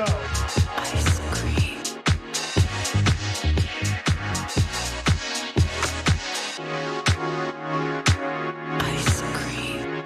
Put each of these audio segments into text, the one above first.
Ice cream. Ice cream.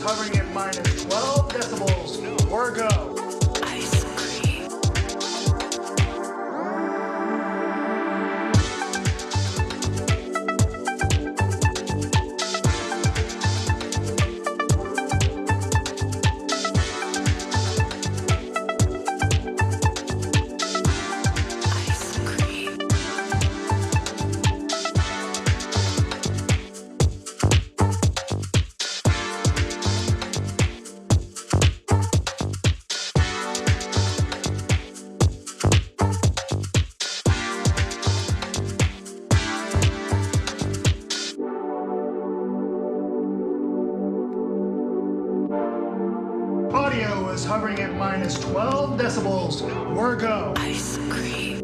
Hovering at minus 12 decibels. Or go. Ice cream. Ice cream. Audio is hovering at minus 12 decibels. Or go. Ice cream.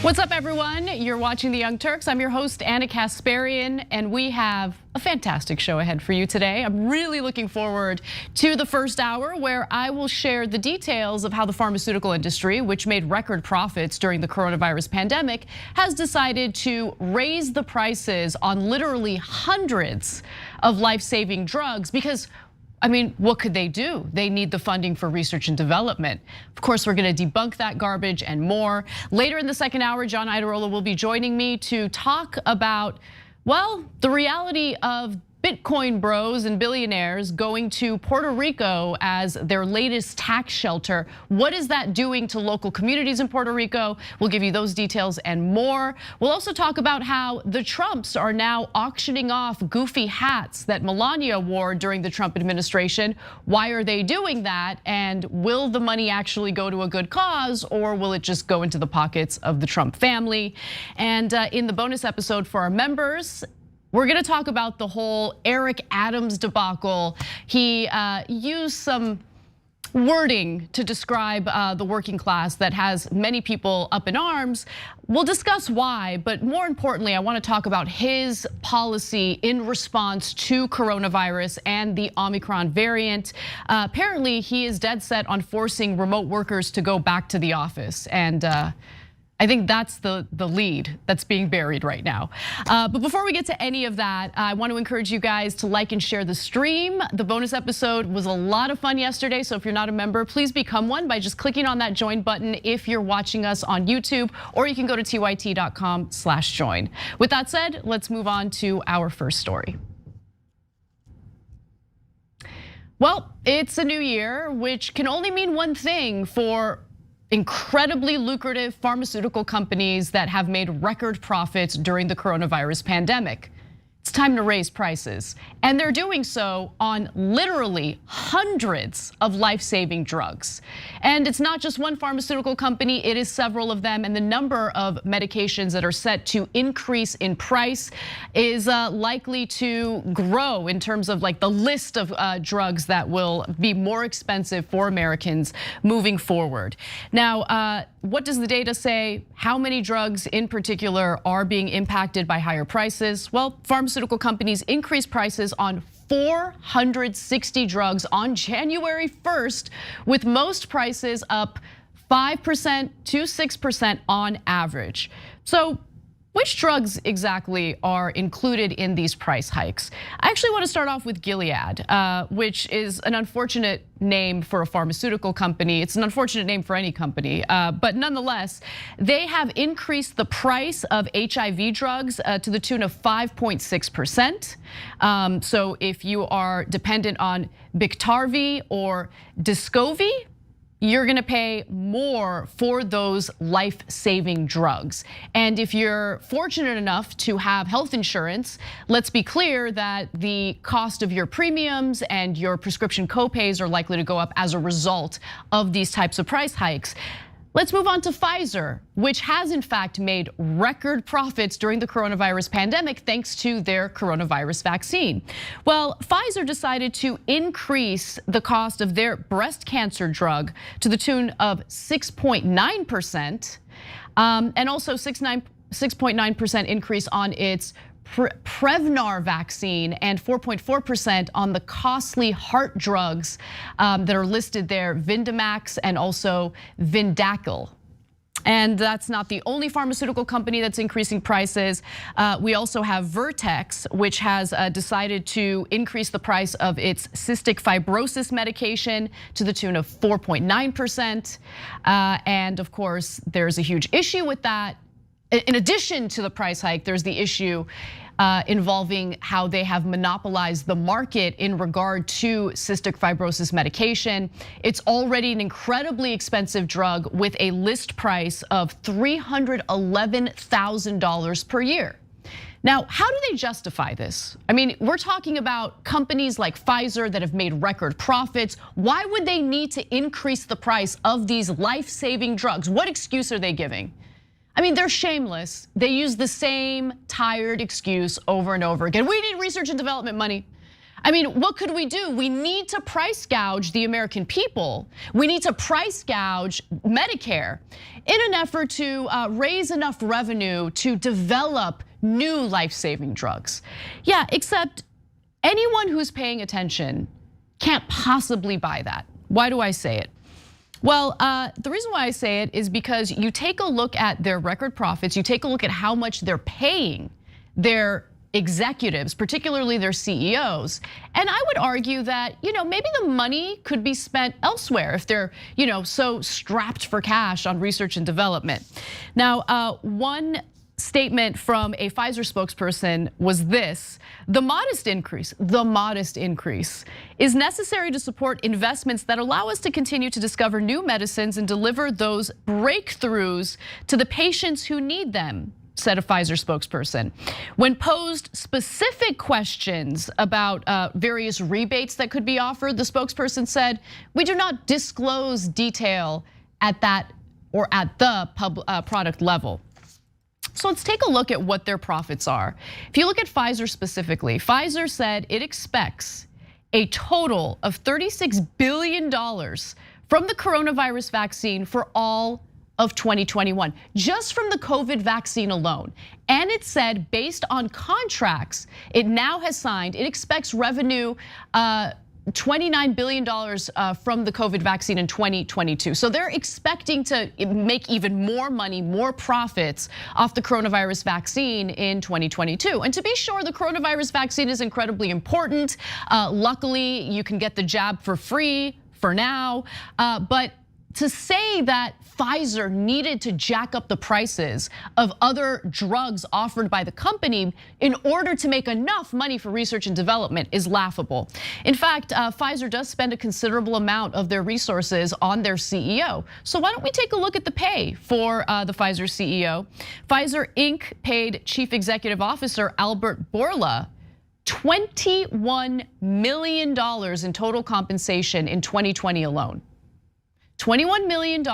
What's up, everyone? You're watching The Young Turks. I'm your host, Anna Kasparian, and we have a fantastic show ahead for you today. I'm really looking forward to the first hour where I will share the details of how the pharmaceutical industry, which made record profits during the coronavirus pandemic, has decided to raise the prices on literally hundreds of life-saving drugs because, I mean, what could they do? They need the funding for research and development. Of course, we're gonna debunk that garbage and more. Later in the second hour, John Iadarola will be joining me to talk about, well, the reality of Bitcoin bros and billionaires going to Puerto Rico as their latest tax shelter. What is that doing to local communities in Puerto Rico? We'll give you those details and more. We'll also talk about how the Trumps are now auctioning off goofy hats that Melania wore during the Trump administration. Why are they doing that? And will the money actually go to a good cause, or will it just go into the pockets of the Trump family? And in the bonus episode for our members, we're gonna talk about the whole Eric Adams debacle. He used some wording to describe the working class that has many people up in arms. We'll discuss why, but more importantly, I wanna talk about his policy in response to coronavirus and the Omicron variant. Apparently, he is dead set on forcing remote workers to go back to the office, and I think that's the lead that's being buried right now. But before we get to any of that, I want to encourage you guys to like and share the stream. The bonus episode was a lot of fun yesterday, so if you're not a member, please become one by just clicking on that join button if you're watching us on YouTube, or you can go to tyt.com/join. With that said, let's move on to our first story. Well, it's a new year, which can only mean one thing for incredibly lucrative pharmaceutical companies that have made record profits during the coronavirus pandemic. It's time to raise prices, and they're doing so on literally hundreds of life-saving drugs. And it's not just one pharmaceutical company, it is several of them, and the number of medications that are set to increase in price is likely to grow in terms of like the list of drugs that will be more expensive for Americans moving forward. Now, what does the data say? How many drugs in particular are being impacted by higher prices? Well, pharmaceutical companies increased prices on 460 drugs on January 1st, with most prices up 5% to 6% on average. So, which drugs exactly are included in these price hikes? I actually want to start off with Gilead, which is an unfortunate name for a pharmaceutical company. It's an unfortunate name for any company, but nonetheless, they have increased the price of HIV drugs to the tune of 5.6%. So if you are dependent on Biktarvy or Descovy, you're gonna pay more for those life-saving drugs. And if you're fortunate enough to have health insurance, let's be clear that the cost of your premiums and your prescription copays are likely to go up as a result of these types of price hikes. Let's move on to Pfizer, which has in fact made record profits during the coronavirus pandemic thanks to their coronavirus vaccine. Well, Pfizer decided to increase the cost of their breast cancer drug to the tune of 6.9%, and also 6.9% increase on its Prevnar vaccine, and 4.4% on the costly heart drugs that are listed there, Vyndamax and also Vyndaqel. And that's not the only pharmaceutical company that's increasing prices. We also have Vertex, which has decided to increase the price of its cystic fibrosis medication to the tune of 4.9%. And of course, there's a huge issue with that. In addition to the price hike, there's the issue involving how they have monopolized the market in regard to cystic fibrosis medication. It's already an incredibly expensive drug with a list price of $311,000 per year. Now, how do they justify this? I mean, we're talking about companies like Pfizer that have made record profits. Why would they need to increase the price of these life-saving drugs? What excuse are they giving? I mean, they're shameless. They use the same tired excuse over and over again. We need research and development money. I mean, what could we do? We need to price gouge the American people. We need to price gouge Medicare in an effort to raise enough revenue to develop new life-saving drugs. Yeah, except anyone who's paying attention can't possibly buy that. Why do I say it? Well, the reason why I say it is because you take a look at their record profits, you take a look at how much they're paying their executives, particularly their CEOs. And I would argue that, maybe the money could be spent elsewhere if they're, so strapped for cash on research and development. Now, one statement from a Pfizer spokesperson was this: the modest increase is necessary to support investments that allow us to continue to discover new medicines and deliver those breakthroughs to the patients who need them, said a Pfizer spokesperson. When posed specific questions about various rebates that could be offered, the spokesperson said, "We do not disclose detail at that or at the product level." So let's take a look at what their profits are. If you look at Pfizer specifically, Pfizer said it expects a total of $36 billion from the coronavirus vaccine for all of 2021, just from the COVID vaccine alone. And it said, based on contracts it now has signed, it expects revenue $29 billion from the COVID vaccine in 2022. So they're expecting to make even more money, more profits off the coronavirus vaccine in 2022. And to be sure, the coronavirus vaccine is incredibly important. Luckily, you can get the jab for free for now, but to say that Pfizer needed to jack up the prices of other drugs offered by the company in order to make enough money for research and development is laughable. In fact, Pfizer does spend a considerable amount of their resources on their CEO. So why don't we take a look at the pay for the Pfizer CEO? Pfizer Inc. paid Chief Executive Officer Albert Bourla $21 million in total compensation in 2020 alone. $21 million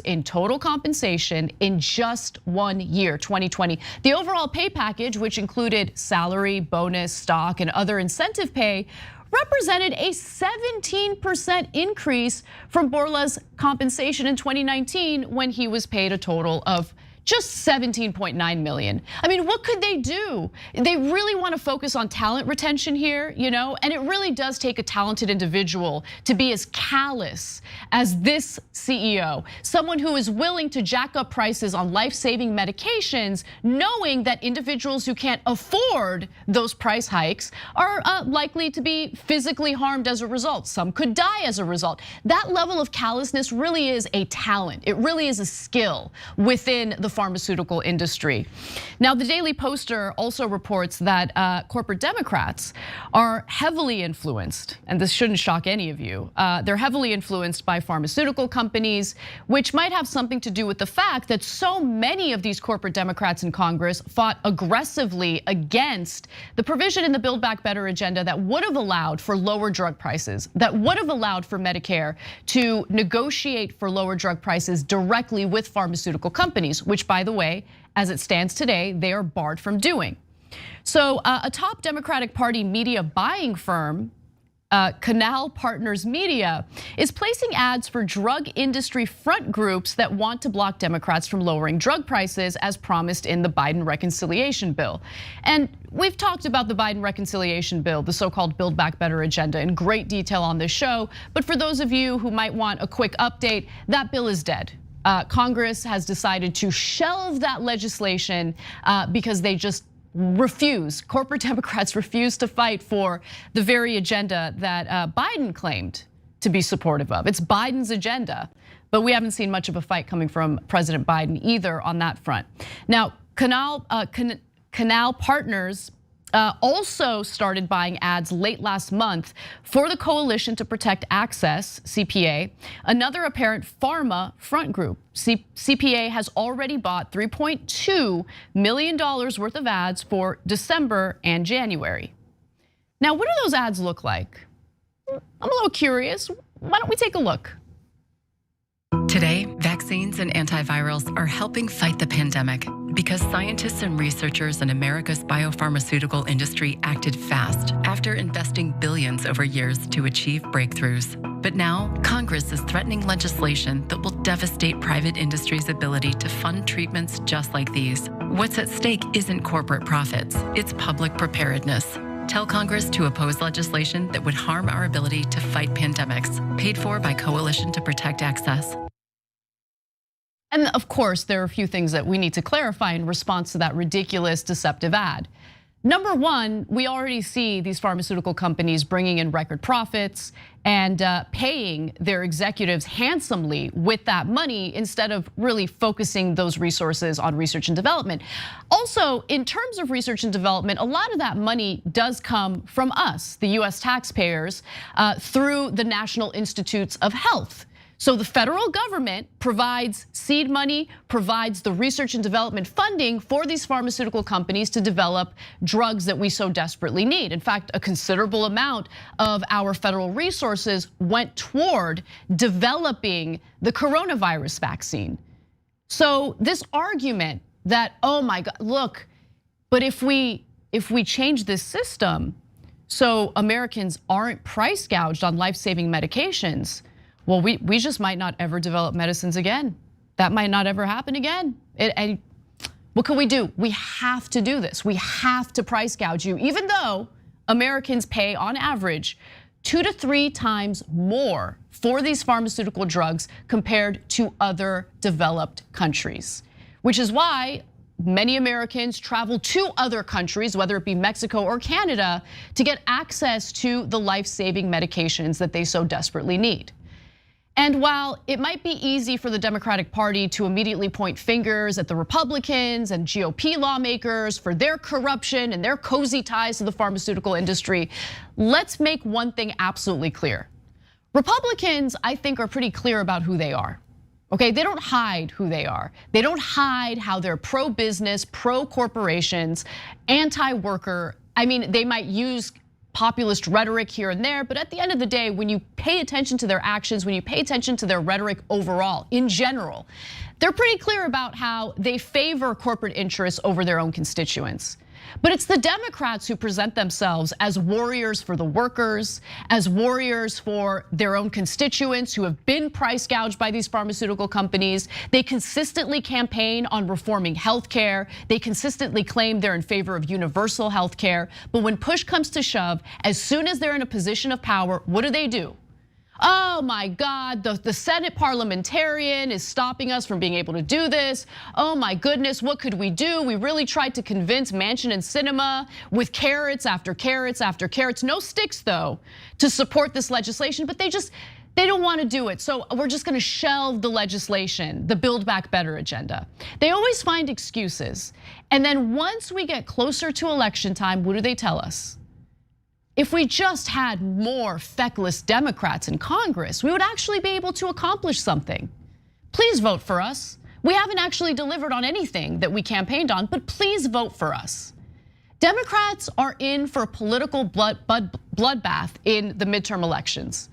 in total compensation in just 1 year, 2020. The overall pay package, which included salary, bonus, stock, and other incentive pay, represented a 17% increase from Bourla's compensation in 2019 when he was paid a total of just 17.9 million. I mean, what could they do? They really want to focus on talent retention here, and it really does take a talented individual to be as callous as this CEO, someone who is willing to jack up prices on life-saving medications, knowing that individuals who can't afford those price hikes are likely to be physically harmed as a result. Some could die as a result. That level of callousness really is a talent. It really is a skill within the pharmaceutical industry. Now, the Daily Poster also reports that corporate Democrats are heavily influenced, and this shouldn't shock any of you, they're heavily influenced by pharmaceutical companies, which might have something to do with the fact that so many of these corporate Democrats in Congress fought aggressively against the provision in the Build Back Better agenda that would have allowed for lower drug prices, that would have allowed for Medicare to negotiate for lower drug prices directly with pharmaceutical companies, which, by the way, as it stands today, they are barred from doing. So a top Democratic Party media buying firm, Canal Partners Media, is placing ads for drug industry front groups that want to block Democrats from lowering drug prices as promised in the Biden reconciliation bill. And we've talked about the Biden reconciliation bill, the so-called Build Back Better agenda, in great detail on this show. But for those of you who might want a quick update, that bill is dead. Congress has decided to shelve that legislation because they just refuse, corporate Democrats refuse to fight for the very agenda that Biden claimed to be supportive of. It's Biden's agenda, but we haven't seen much of a fight coming from President Biden either on that front. Now, Canal Partners also started buying ads late last month for the Coalition to Protect Access, CPA, another apparent pharma front group. CPA has already bought $3.2 million worth of ads for December and January. Now, what do those ads look like? I'm a little curious. Why don't we take a look? Today, vaccine Vaccines and antivirals are helping fight the pandemic because scientists and researchers in America's biopharmaceutical industry acted fast after investing billions over years to achieve breakthroughs. But now, Congress is threatening legislation that will devastate private industry's ability to fund treatments just like these. What's at stake isn't corporate profits, it's public preparedness. Tell Congress to oppose legislation that would harm our ability to fight pandemics, paid for by Coalition to Protect Access. And of course, there are a few things that we need to clarify in response to that ridiculous, deceptive ad. Number one, we already see these pharmaceutical companies bringing in record profits and paying their executives handsomely with that money instead of really focusing those resources on research and development. Also, in terms of research and development, a lot of that money does come from us, the US taxpayers, through the National Institutes of Health. So the federal government provides seed money, provides the research and development funding for these pharmaceutical companies to develop drugs that we so desperately need. In fact, a considerable amount of our federal resources went toward developing the coronavirus vaccine. So this argument that, oh my God, look, but if we change this system so Americans aren't price gouged on life-saving medications, well, we just might not ever develop medicines again. That might not ever happen again. And what can we do? We have to do this. We have to price gouge you, even though Americans pay on average 2 to 3 times more for these pharmaceutical drugs compared to other developed countries, which is why many Americans travel to other countries, whether it be Mexico or Canada, to get access to the life-saving medications that they so desperately need. And while it might be easy for the Democratic Party to immediately point fingers at the Republicans and GOP lawmakers for their corruption and their cozy ties to the pharmaceutical industry, let's make one thing absolutely clear. Republicans, I think, are pretty clear about who they are. Okay, they don't hide who they are. They don't hide how they're pro-business, pro-corporations, anti-worker. I mean, they might use populist rhetoric here and there, but at the end of the day, when you pay attention to their actions, when you pay attention to their rhetoric overall, in general, they're pretty clear about how they favor corporate interests over their own constituents. But it's the Democrats who present themselves as warriors for the workers, as warriors for their own constituents who have been price gouged by these pharmaceutical companies. They consistently campaign on reforming healthcare. They consistently claim they're in favor of universal healthcare. But when push comes to shove, as soon as they're in a position of power, what do? Oh my God, the Senate parliamentarian is stopping us from being able to do this. Oh my goodness, what could we do? We really tried to convince Manchin and Sinema with carrots after carrots after carrots. No sticks though, to support this legislation, but they don't want to do it. So we're just going to shelve the legislation, the Build Back Better agenda. They always find excuses. And then once we get closer to election time, what do they tell us? If we just had more feckless Democrats in Congress, we would actually be able to accomplish something. Please vote for us. We haven't actually delivered on anything that we campaigned on, but please vote for us. Democrats are in for a political bloodbath in the midterm elections.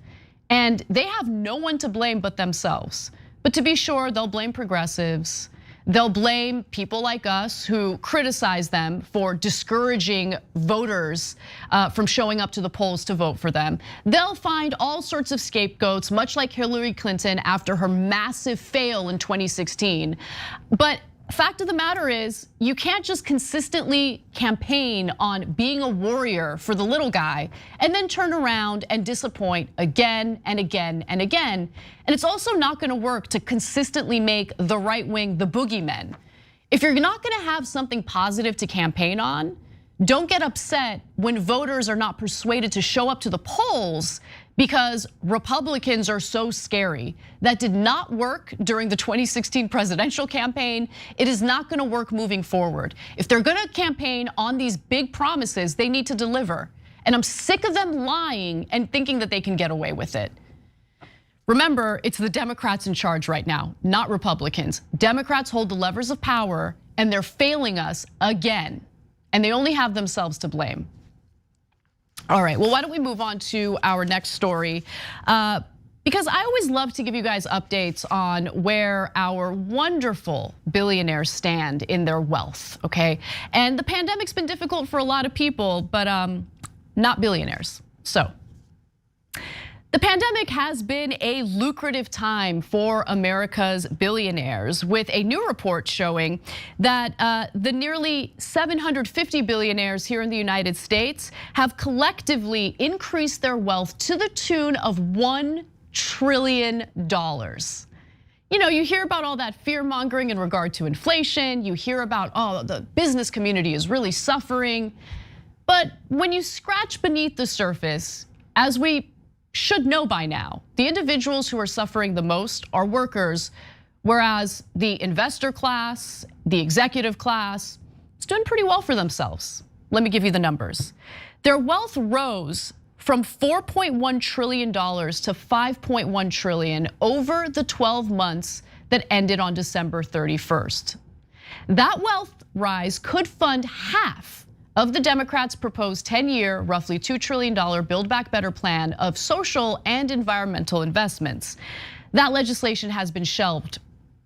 And they have no one to blame but themselves. But to be sure, they'll blame progressives. They'll blame people like us who criticize them for discouraging voters from showing up to the polls to vote for them. They'll find all sorts of scapegoats, much like Hillary Clinton after her massive fail in 2016. But fact of the matter is, you can't just consistently campaign on being a warrior for the little guy and then turn around and disappoint again and again and again. And it's also not gonna work to consistently make the right wing the boogeymen. If you're not gonna have something positive to campaign on, don't get upset when voters are not persuaded to show up to the polls because Republicans are so scary. That did not work during the 2016 presidential campaign. It is not gonna work moving forward. If they're gonna campaign on these big promises, they need to deliver. And I'm sick of them lying and thinking that they can get away with it. Remember, it's the Democrats in charge right now, not Republicans. Democrats hold the levers of power and they're failing us again. And they only have themselves to blame. All right, well, why don't we move on to our next story? because I always love to give you guys updates on where our wonderful billionaires stand in their wealth, okay? And the pandemic's been difficult for a lot of people, but not billionaires. So, the pandemic has been a lucrative time for America's billionaires, with a new report showing that the nearly 750 billionaires here in the United States have collectively increased their wealth to the tune of $1 trillion. You know, you hear about all that fear mongering in regard to inflation. You hear about, oh, the business community is really suffering. But when you scratch beneath the surface, as we should know by now, the individuals who are suffering the most are workers, whereas the investor class, the executive class, is doing pretty well for themselves. Let me give you the numbers. Their wealth rose from $4.1 trillion to $5.1 trillion over the 12 months that ended on December 31st. That wealth rise could fund half of the Democrats' proposed 10-year, roughly $2 trillion Build Back Better plan of social and environmental investments. That legislation has been shelved,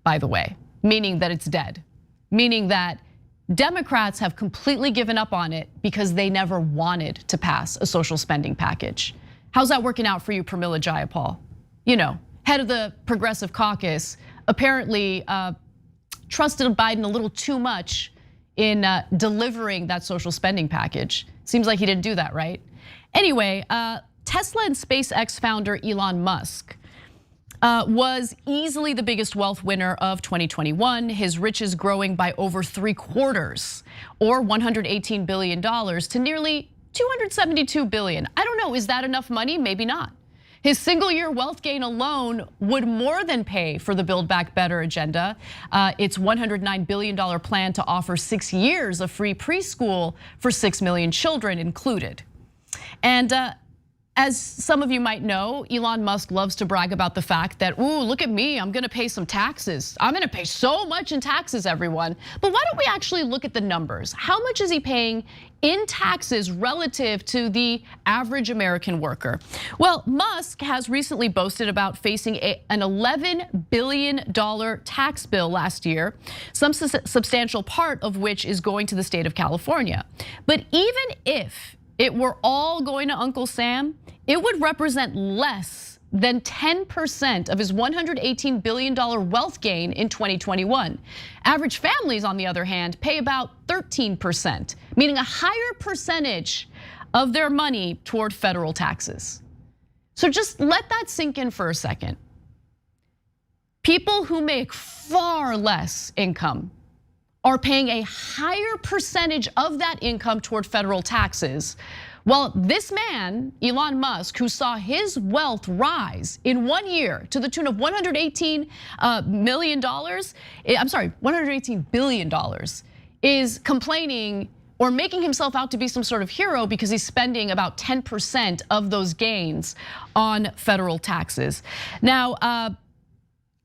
by the way, meaning that it's dead, meaning that Democrats have completely given up on it because they never wanted to pass a social spending package. How's that working out for you, Pramila Jayapal? You know, head of the Progressive Caucus, apparently trusted Biden a little too much in delivering that social spending package. Seems like he didn't do that, right? Anyway, Tesla and SpaceX founder Elon Musk was easily the biggest wealth winner of 2021. His riches growing by over 3/4, or $118 billion to nearly $272 billion. I don't know, is that enough money? Maybe not. His single-year wealth gain alone would more than pay for the Build Back Better agenda. Its $109 billion plan to offer 6 years of free preschool for 6 million children included. And as some of you might know, Elon Musk loves to brag about the fact that, ooh, look at me, I'm gonna pay some taxes. I'm gonna pay so much in taxes, everyone. But why don't we actually look at the numbers? How much is he paying in taxes relative to the average American worker? Well, Musk has recently boasted about facing an $11 billion tax bill last year, some substantial part of which is going to the state of California. But even if it were all going to Uncle Sam, it would represent less than 10% of his $118 billion wealth gain in 2021. Average families, on the other hand, pay about 13%, meaning a higher percentage of their money toward federal taxes. So just let that sink in for a second. People who make far less income are paying a higher percentage of that income toward federal taxes. Well, this man, Elon Musk, who saw his wealth rise in 1 year to the tune of $118 billion, is complaining or making himself out to be some sort of hero because he's spending about 10% of those gains on federal taxes. Now,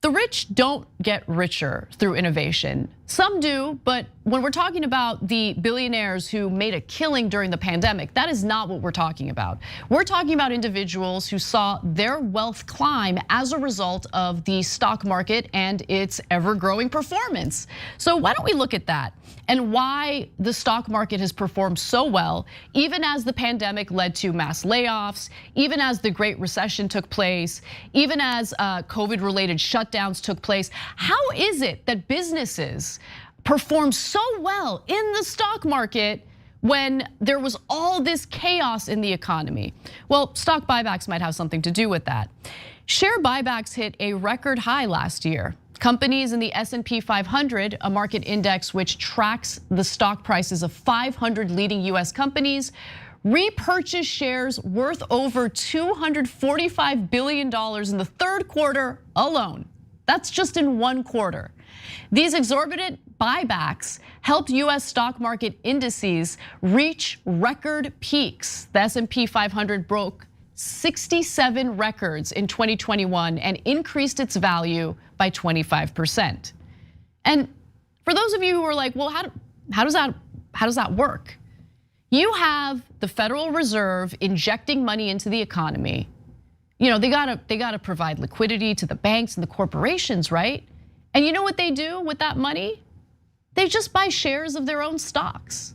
the rich don't get richer through innovation. Some do, but when we're talking about the billionaires who made a killing during the pandemic, that is not what we're talking about. We're talking about individuals who saw their wealth climb as a result of the stock market and its ever-growing performance. So why don't we look at that and why the stock market has performed so well, even as the pandemic led to mass layoffs, even as the Great Recession took place, even as COVID-related shutdowns took place. How is it that businesses performed so well in the stock market when there was all this chaos in the economy? Well, stock buybacks might have something to do with that. Share buybacks hit a record high last year. Companies in the S&P 500, a market index which tracks the stock prices of 500 leading US companies, repurchased shares worth over $245 billion in the third quarter alone. That's just in 1 quarter. These exorbitant buybacks helped US stock market indices reach record peaks. The S&P 500 broke 67 records in 2021 and increased its value by 25%. And for those of you who are like, well, how does that work? You have the Federal Reserve injecting money into the economy, they gotta provide liquidity to the banks and the corporations, right? And you know what they do with that money? They just buy shares of their own stocks.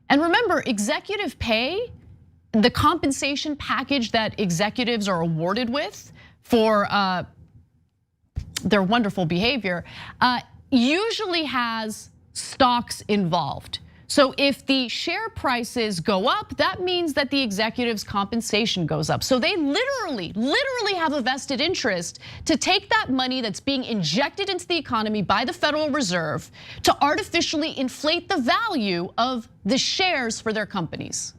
And remember, executive pay, the compensation package that executives are awarded with for their wonderful behavior, usually has stocks involved. So if the share prices go up, that means that the executive's compensation goes up. So they literally have a vested interest to take that money that's being injected into the economy by the Federal Reserve to artificially inflate the value of the shares for their companies.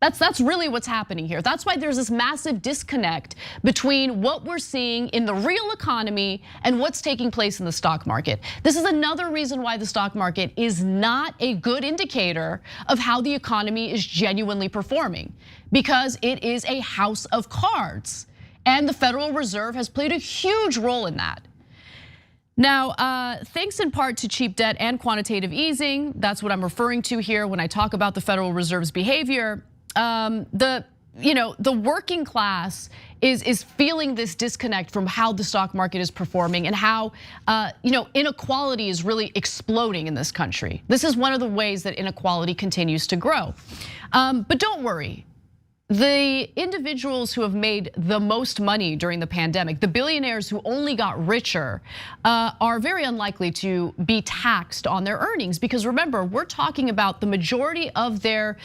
That's really what's happening here. That's why there's this massive disconnect between what we're seeing in the real economy and what's taking place in the stock market. This is another reason why the stock market is not a good indicator of how the economy is genuinely performing, because it is a house of cards. And the Federal Reserve has played a huge role in that. Now, thanks in part to cheap debt and quantitative easing, that's what I'm referring to here when I talk about the Federal Reserve's behavior. The working class is feeling this disconnect from how the stock market is performing and how inequality is really exploding in this country. This is one of the ways that inequality continues to grow. But don't worry. The individuals who have made the most money during the pandemic, the billionaires who only got richer, are very unlikely to be taxed on their earnings, because remember, we're talking about the majority of their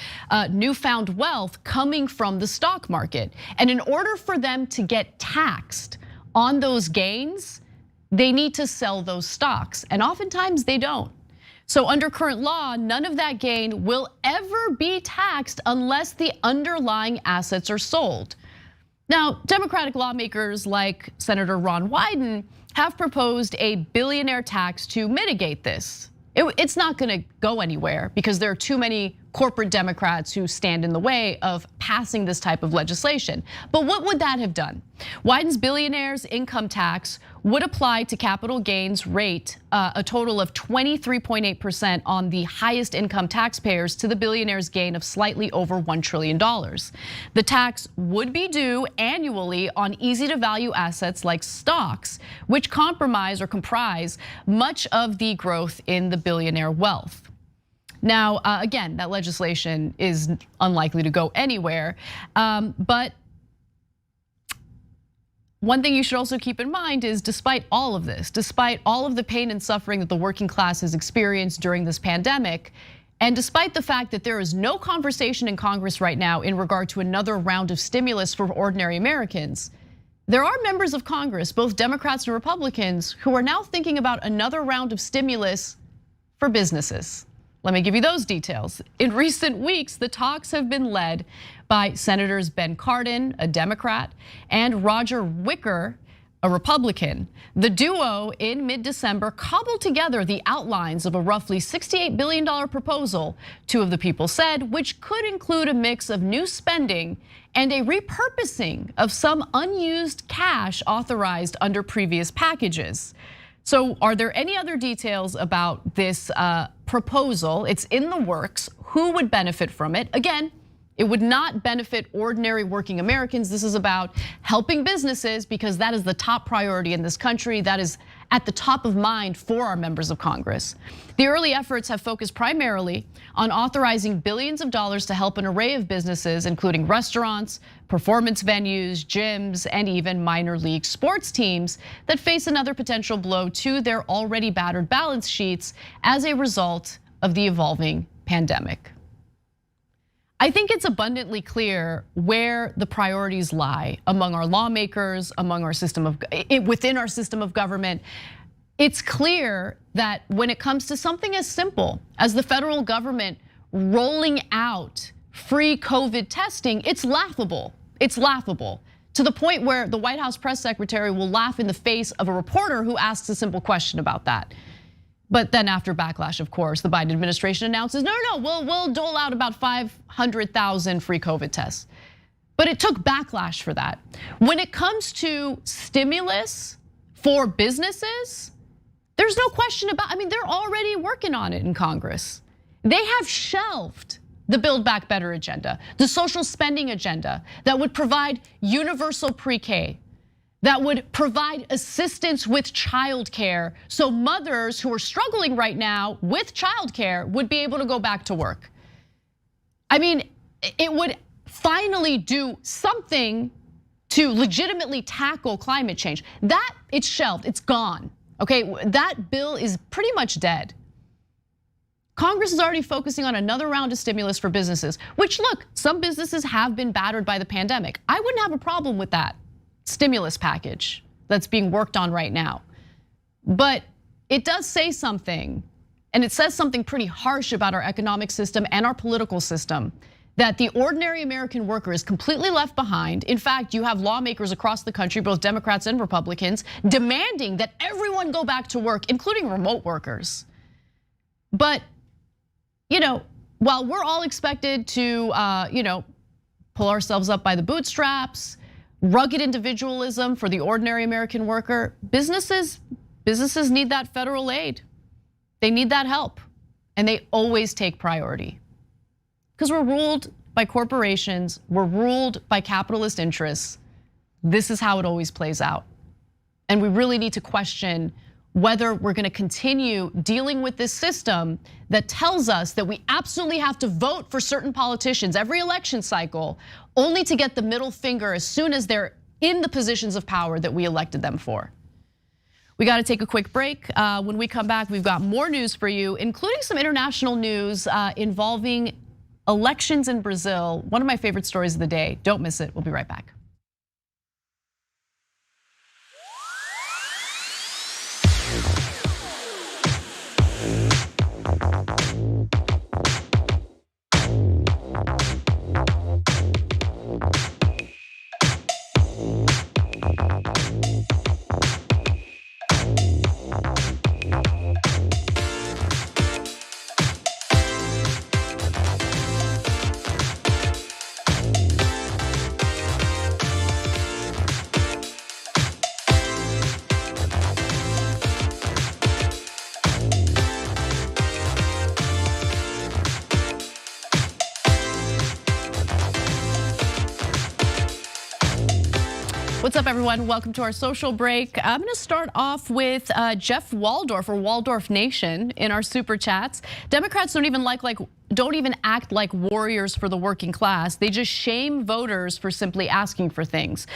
newfound wealth coming from the stock market. And in order for them to get taxed on those gains, they need to sell those stocks, and oftentimes they don't. So under current law, none of that gain will ever be taxed unless the underlying assets are sold. Now, Democratic lawmakers like Senator Ron Wyden have proposed a billionaire tax to mitigate this. It's not gonna go anywhere because there are too many corporate Democrats who stand in the way of passing this type of legislation. But what would that have done? Wyden's billionaire's income tax would apply to capital gains rate a total of 23.8% on the highest income taxpayers to the billionaire's gain of slightly over $1 trillion. The tax would be due annually on easy to value assets like stocks, which comprise much of the growth in the billionaire wealth. Now, again, that legislation is unlikely to go anywhere, but one thing you should also keep in mind is despite all of this, despite all of the pain and suffering that the working class has experienced during this pandemic, and despite the fact that there is no conversation in Congress right now in regard to another round of stimulus for ordinary Americans, there are members of Congress, both Democrats and Republicans, who are now thinking about another round of stimulus for businesses. Let me give you those details. In recent weeks, the talks have been led by Senators Ben Cardin, a Democrat, and Roger Wicker, a Republican. The duo in mid-December cobbled together the outlines of a roughly $68 billion proposal, two of the people said, which could include a mix of new spending and a repurposing of some unused cash authorized under previous packages. So are there any other details about this proposal? It's in the works. Who would benefit from it? Again, it would not benefit ordinary working Americans. This is about helping businesses because that is the top priority in this country. That is at the top of mind for our members of Congress. The early efforts have focused primarily on authorizing billions of dollars to help an array of businesses, including restaurants, performance venues, gyms, and even minor league sports teams that face another potential blow to their already battered balance sheets as a result of the evolving pandemic. I think it's abundantly clear where the priorities lie among our lawmakers, among our within our system of government. It's clear that when it comes to something as simple as the federal government rolling out free COVID testing, it's laughable. It's laughable to the point where the White House press secretary will laugh in the face of a reporter who asks a simple question about that. But then after backlash, of course, the Biden administration announces, no, we'll dole out about 500,000 free COVID tests. But it took backlash for that. When it comes to stimulus for businesses, there's no question about, they're already working on it in Congress. They have shelved the Build Back Better agenda, the social spending agenda that would provide universal pre-K, that would provide assistance with childcare so mothers who are struggling right now with childcare would be able to go back to work. I mean, it would finally do something to legitimately tackle climate change. That, it's shelved, it's gone, okay? That bill is pretty much dead. Congress is already focusing on another round of stimulus for businesses, which look, some businesses have been battered by the pandemic. I wouldn't have a problem with that stimulus package that's being worked on right now. But it does say something, and it says something pretty harsh about our economic system and our political system, that the ordinary American worker is completely left behind. In fact, you have lawmakers across the country, both Democrats and Republicans, demanding that everyone go back to work, including remote workers. But, while we're all expected to, pull ourselves up by the bootstraps, rugged individualism for the ordinary American worker, businesses need that federal aid. They need that help, and they always take priority. Because we're ruled by corporations, we're ruled by capitalist interests. This is how it always plays out. And we really need to question whether we're gonna continue dealing with this system that tells us that we absolutely have to vote for certain politicians every election cycle, only to get the middle finger as soon as they're in the positions of power that we elected them for. We gotta take a quick break. When we come back, we've got more news for you, including some international news involving elections in Brazil. One of my favorite stories of the day. Don't miss it. We'll be right back. What's up, everyone? Welcome to our social break. I'm gonna start off with Jeff Waldorf, or Waldorf Nation, in our super chats. Democrats don't even act like warriors for the working class. They just shame voters for simply asking for things.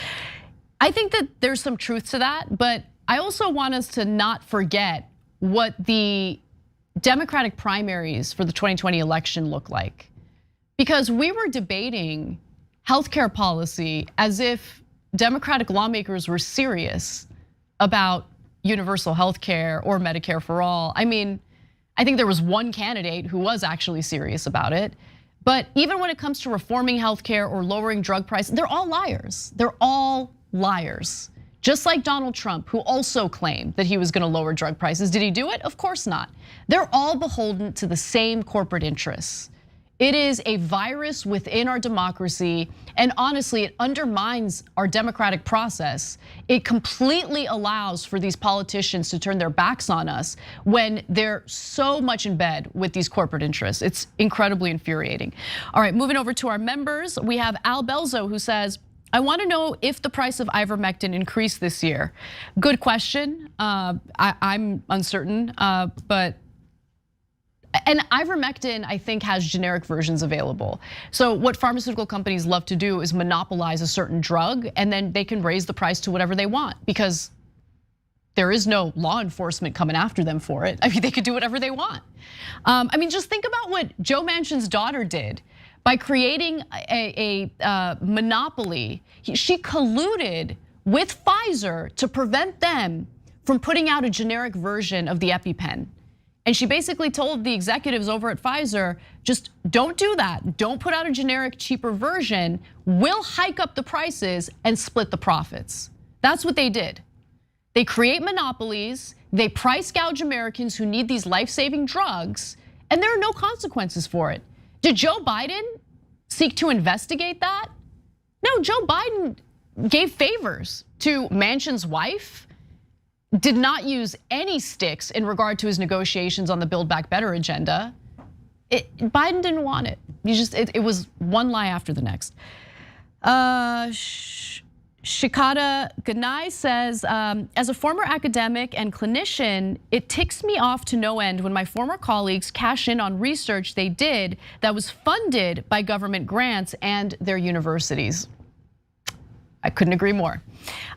I think that there's some truth to that, but I also want us to not forget what the Democratic primaries for the 2020 election look like. Because we were debating healthcare policy as if Democratic lawmakers were serious about universal health care or Medicare for all. I mean, I think there was one candidate who was actually serious about it. But even when it comes to reforming healthcare or lowering drug prices, they're all liars. They're all liars. Just like Donald Trump, who also claimed that he was gonna lower drug prices. Did he do it? Of course not. They're all beholden to the same corporate interests. It is a virus within our democracy, and honestly, it undermines our democratic process. It completely allows for these politicians to turn their backs on us when they're so much in bed with these corporate interests. It's incredibly infuriating. All right, moving over to our members, we have Al Belzo, who says, I want to know if the price of ivermectin increased this year. Good question. I'm uncertain, and ivermectin, I think, has generic versions available. So what pharmaceutical companies love to do is monopolize a certain drug, and then they can raise the price to whatever they want because there is no law enforcement coming after them for it. I mean, they could do whatever they want. I mean, just think about what Joe Manchin's daughter did by creating a monopoly. She colluded with Pfizer to prevent them from putting out a generic version of the EpiPen. And she basically told the executives over at Pfizer, just don't do that. Don't put out a generic, cheaper version. We'll hike up the prices and split the profits. That's what they did. They create monopolies, they price gouge Americans who need these life-saving drugs, and there are no consequences for it. Did Joe Biden seek to investigate that? No, Joe Biden gave favors to Manchin's wife, did not use any sticks in regard to his negotiations on the Build Back Better agenda. Biden didn't want it. It was one lie after the next. Shikata Ganai says, as a former academic and clinician, it ticks me off to no end when my former colleagues cash in on research they did that was funded by government grants and their universities. I couldn't agree more.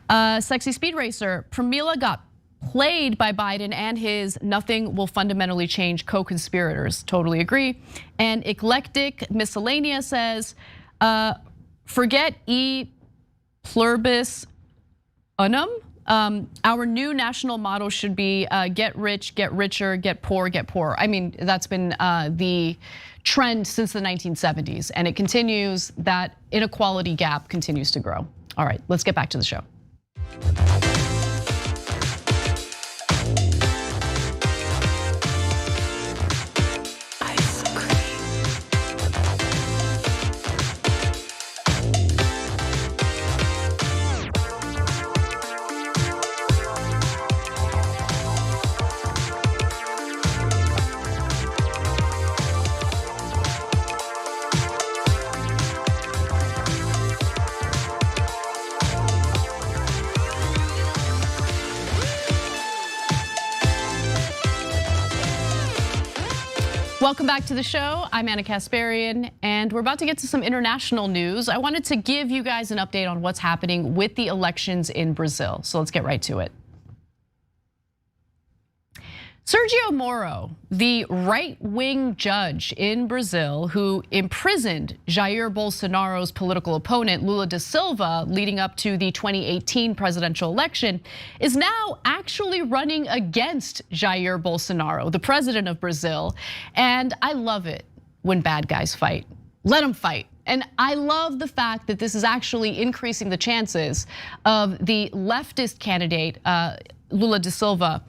Sexy Speed Racer, Pramila got played by Biden and his nothing will fundamentally change co-conspirators. Totally agree. And Eclectic Miscellanea says, forget E pluribus unum. Our new national motto should be get rich, get richer, get poor, get poorer. I mean, that's been the trend since the 1970s, and it continues. That inequality gap continues to grow. All right, let's get back to the show. Welcome back to the show. I'm Anna Kasparian, and we're about to get to some international news. I wanted to give you guys an update on what's happening with the elections in Brazil. So let's get right to it. Sergio Moro, the right-wing judge in Brazil who imprisoned Jair Bolsonaro's political opponent, Lula da Silva, leading up to the 2018 presidential election, is now actually running against Jair Bolsonaro, the president of Brazil. And I love it when bad guys fight. Let them fight. And I love the fact that this is actually increasing the chances of the leftist candidate, Lula da Silva,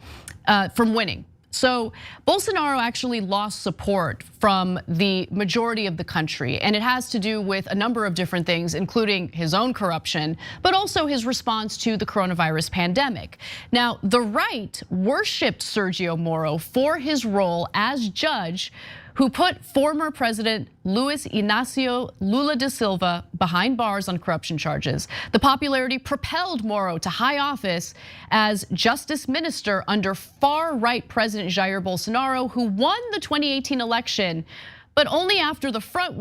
from winning. So Bolsonaro actually lost support from the majority of the country, and it has to do with a number of different things, including his own corruption, but also his response to the coronavirus pandemic. Now, the right worshipped Sergio Moro for his role as judge who put former President Luiz Inácio Lula da Silva behind bars on corruption charges. The popularity propelled Moro to high office as justice minister under far-right President Jair Bolsonaro, who won the 2018 election, but only after the front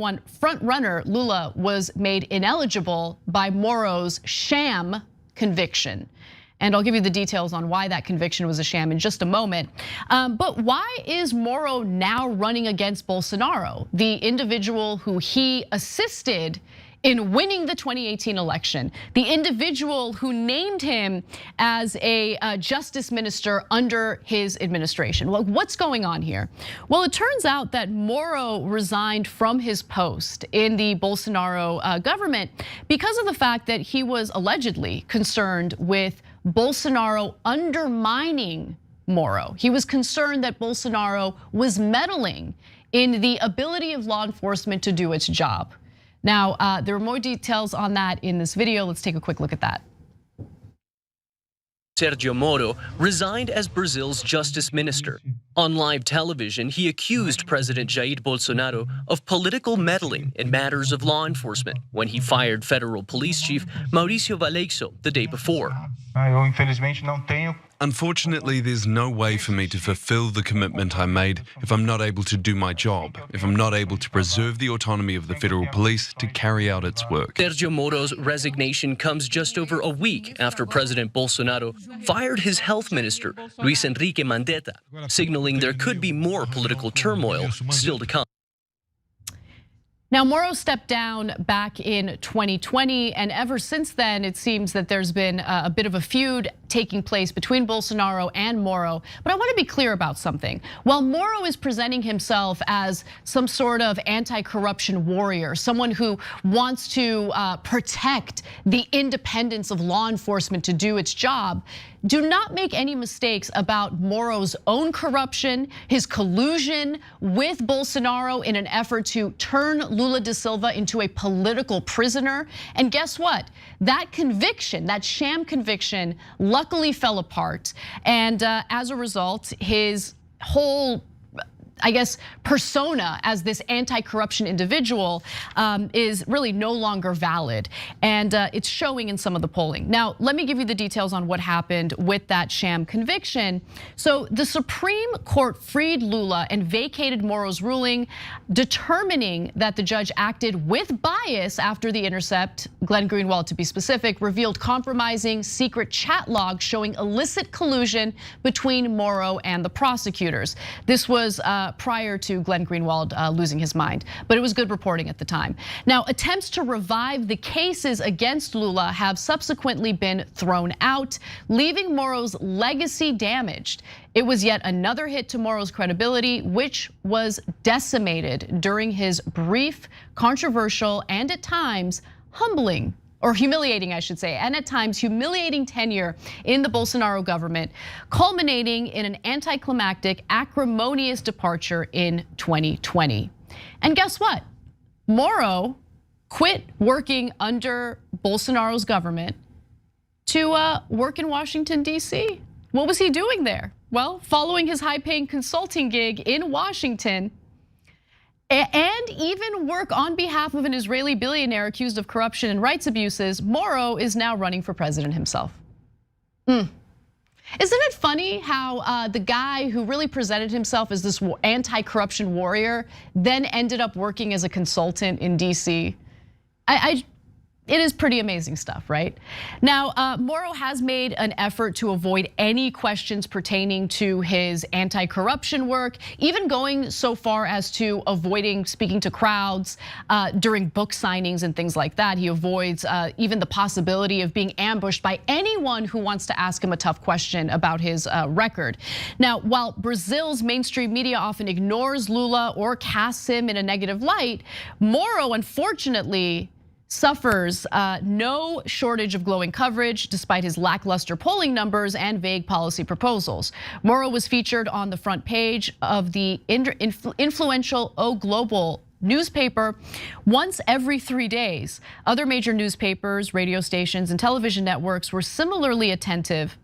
runner Lula was made ineligible by Moro's sham conviction. And I'll give you the details on why that conviction was a sham in just a moment. But why is Moro now running against Bolsonaro, the individual who he assisted in winning the 2018 election, the individual who named him as a justice minister under his administration? Well, what's going on here? Well, it turns out that Moro resigned from his post in the Bolsonaro government because of the fact that he was allegedly concerned with Bolsonaro undermining Moro. He was concerned that Bolsonaro was meddling in the ability of law enforcement to do its job. Now, there are more details on that in this video. Let's take a quick look at that. Sergio Moro resigned as Brazil's justice minister. On live television, he accused President Jair Bolsonaro of political meddling in matters of law enforcement when he fired federal police chief Mauricio Valeixo the day before. Unfortunately, there's no way for me to fulfill the commitment I made if I'm not able to do my job, if I'm not able to preserve the autonomy of the federal police to carry out its work. Sergio Moro's resignation comes just over a week after President Bolsonaro fired his health minister, Luis Henrique Mandetta, signaling there could be more political turmoil still to come. Now, Moro stepped down back in 2020, and ever since then, it seems that there's been a bit of a feud taking place between Bolsonaro and Moro. But I want to be clear about something. While Moro is presenting himself as some sort of anti-corruption warrior, someone who wants to protect the independence of law enforcement to do its job, do not make any mistakes about Moro's own corruption, his collusion with Bolsonaro in an effort to turn Lula da Silva into a political prisoner. And guess what? That conviction, that sham conviction, luckily fell apart. And as a result, his whole I guess, persona as this anti-corruption individual is really no longer valid. And it's showing in some of the polling. Now, let me give you the details on what happened with that sham conviction. So the Supreme Court freed Lula and vacated Moro's ruling, determining that the judge acted with bias after The Intercept, Glenn Greenwald to be specific, revealed compromising secret chat logs showing illicit collusion between Moro and the prosecutors. This was prior to Glenn Greenwald losing his mind, but it was good reporting at the time. Now, attempts to revive the cases against Lula have subsequently been thrown out, leaving Moro's legacy damaged. It was yet another hit to Moro's credibility, which was decimated during his brief, controversial, and at times humbling, or humiliating, I should say, and at times humiliating tenure in the Bolsonaro government, culminating in an anticlimactic, acrimonious departure in 2020. And guess what? Moro quit working under Bolsonaro's government to work in Washington, D.C. What was he doing there? Well, following his high-paying consulting gig in Washington, and even work on behalf of an Israeli billionaire accused of corruption and rights abuses, Moro is now running for president himself. Isn't it funny how the guy who really presented himself as this anti-corruption warrior then ended up working as a consultant in DC? It is pretty amazing stuff, right? Now, Moro has made an effort to avoid any questions pertaining to his anti-corruption work, even going so far as to avoiding speaking to crowds during book signings and things like that. He avoids even the possibility of being ambushed by anyone who wants to ask him a tough question about his record. Now, while Brazil's mainstream media often ignores Lula or casts him in a negative light, Moro, unfortunately, suffers no shortage of glowing coverage despite his lackluster polling numbers and vague policy proposals. Moro was featured on the front page of the influential O Global newspaper once every 3 days. Other major newspapers, radio stations, and television networks were similarly attentive.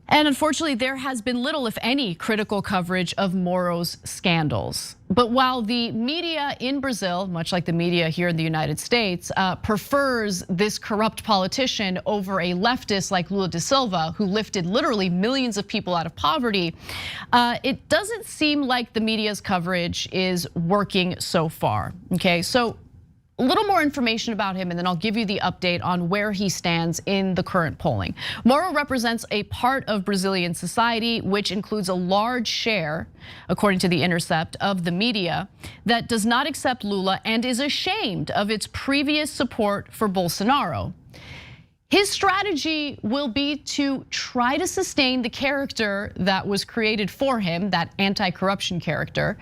And unfortunately, there has been little, if any, critical coverage of Moro's scandals. But while the media in Brazil, much like the media here in the United States, prefers this corrupt politician over a leftist like Lula da Silva, who lifted literally millions of people out of poverty, it doesn't seem like the media's coverage is working so far, okay? So a little more information about him, and then I'll give you the update on where he stands in the current polling. Moro represents a part of Brazilian society, which includes a large share, according to The Intercept, of the media that does not accept Lula and is ashamed of its previous support for Bolsonaro. His strategy will be to try to sustain the character that was created for him, that anti-corruption character.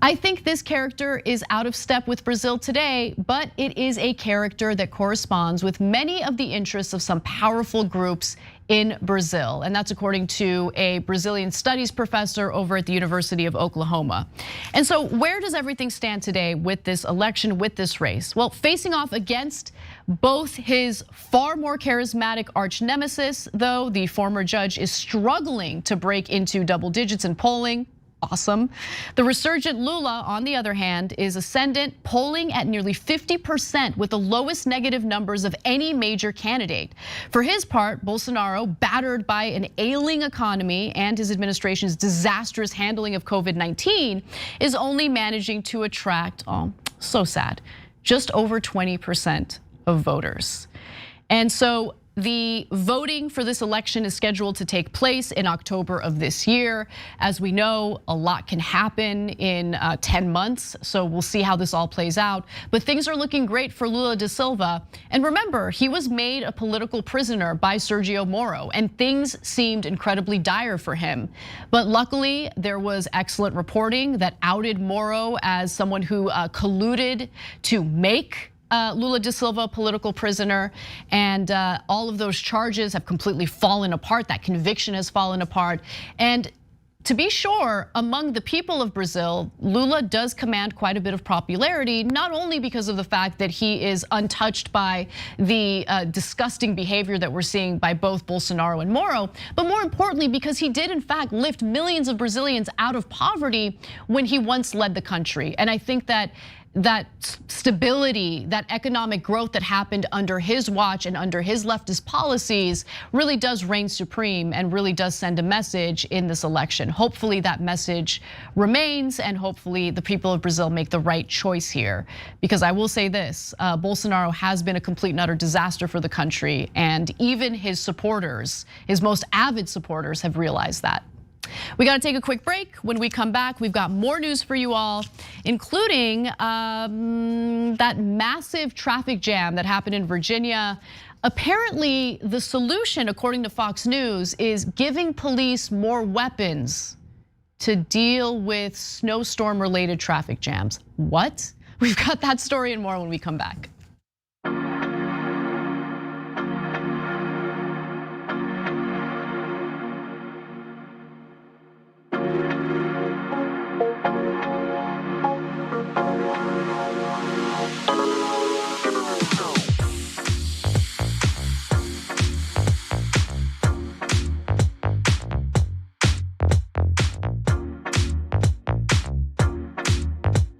I think this character is out of step with Brazil today, but it is a character that corresponds with many of the interests of some powerful groups in Brazil. And that's according to a Brazilian studies professor over at the University of Oklahoma. And so where does everything stand today with this election, with this race? Well, facing off against both his far more charismatic arch nemesis, though, the former judge is struggling to break into double digits in polling. Awesome. The resurgent Lula, on the other hand, is ascendant, polling at nearly 50% with the lowest negative numbers of any major candidate. For his part, Bolsonaro, battered by an ailing economy and his administration's disastrous handling of COVID-19, is only managing to attract, oh, so sad, just over 20% of voters. And so the voting for this election is scheduled to take place in October of this year. As we know, a lot can happen in 10 months, so we'll see how this all plays out. But things are looking great for Lula da Silva. And remember, he was made a political prisoner by Sergio Moro, and things seemed incredibly dire for him. But luckily, there was excellent reporting that outed Moro as someone who colluded to make Lula da Silva, political prisoner, and all of those charges have completely fallen apart. That conviction has fallen apart. And to be sure, among the people of Brazil, Lula does command quite a bit of popularity, not only because of the fact that he is untouched by the disgusting behavior that we're seeing by both Bolsonaro and Moro, but more importantly, because he did in fact lift millions of Brazilians out of poverty when he once led the country. And I think that stability, that economic growth that happened under his watch and under his leftist policies really does reign supreme and really does send a message in this election. Hopefully that message remains, and hopefully the people of Brazil make the right choice here. Because I will say this, Bolsonaro has been a complete and utter disaster for the country, and even his supporters, his most avid supporters, have realized that. We got to take a quick break. When we come back, we've got more news for you all, including that massive traffic jam that happened in Virginia. Apparently, the solution, according to Fox News, is giving police more weapons to deal with snowstorm-related traffic jams. What? We've got that story and more when we come back.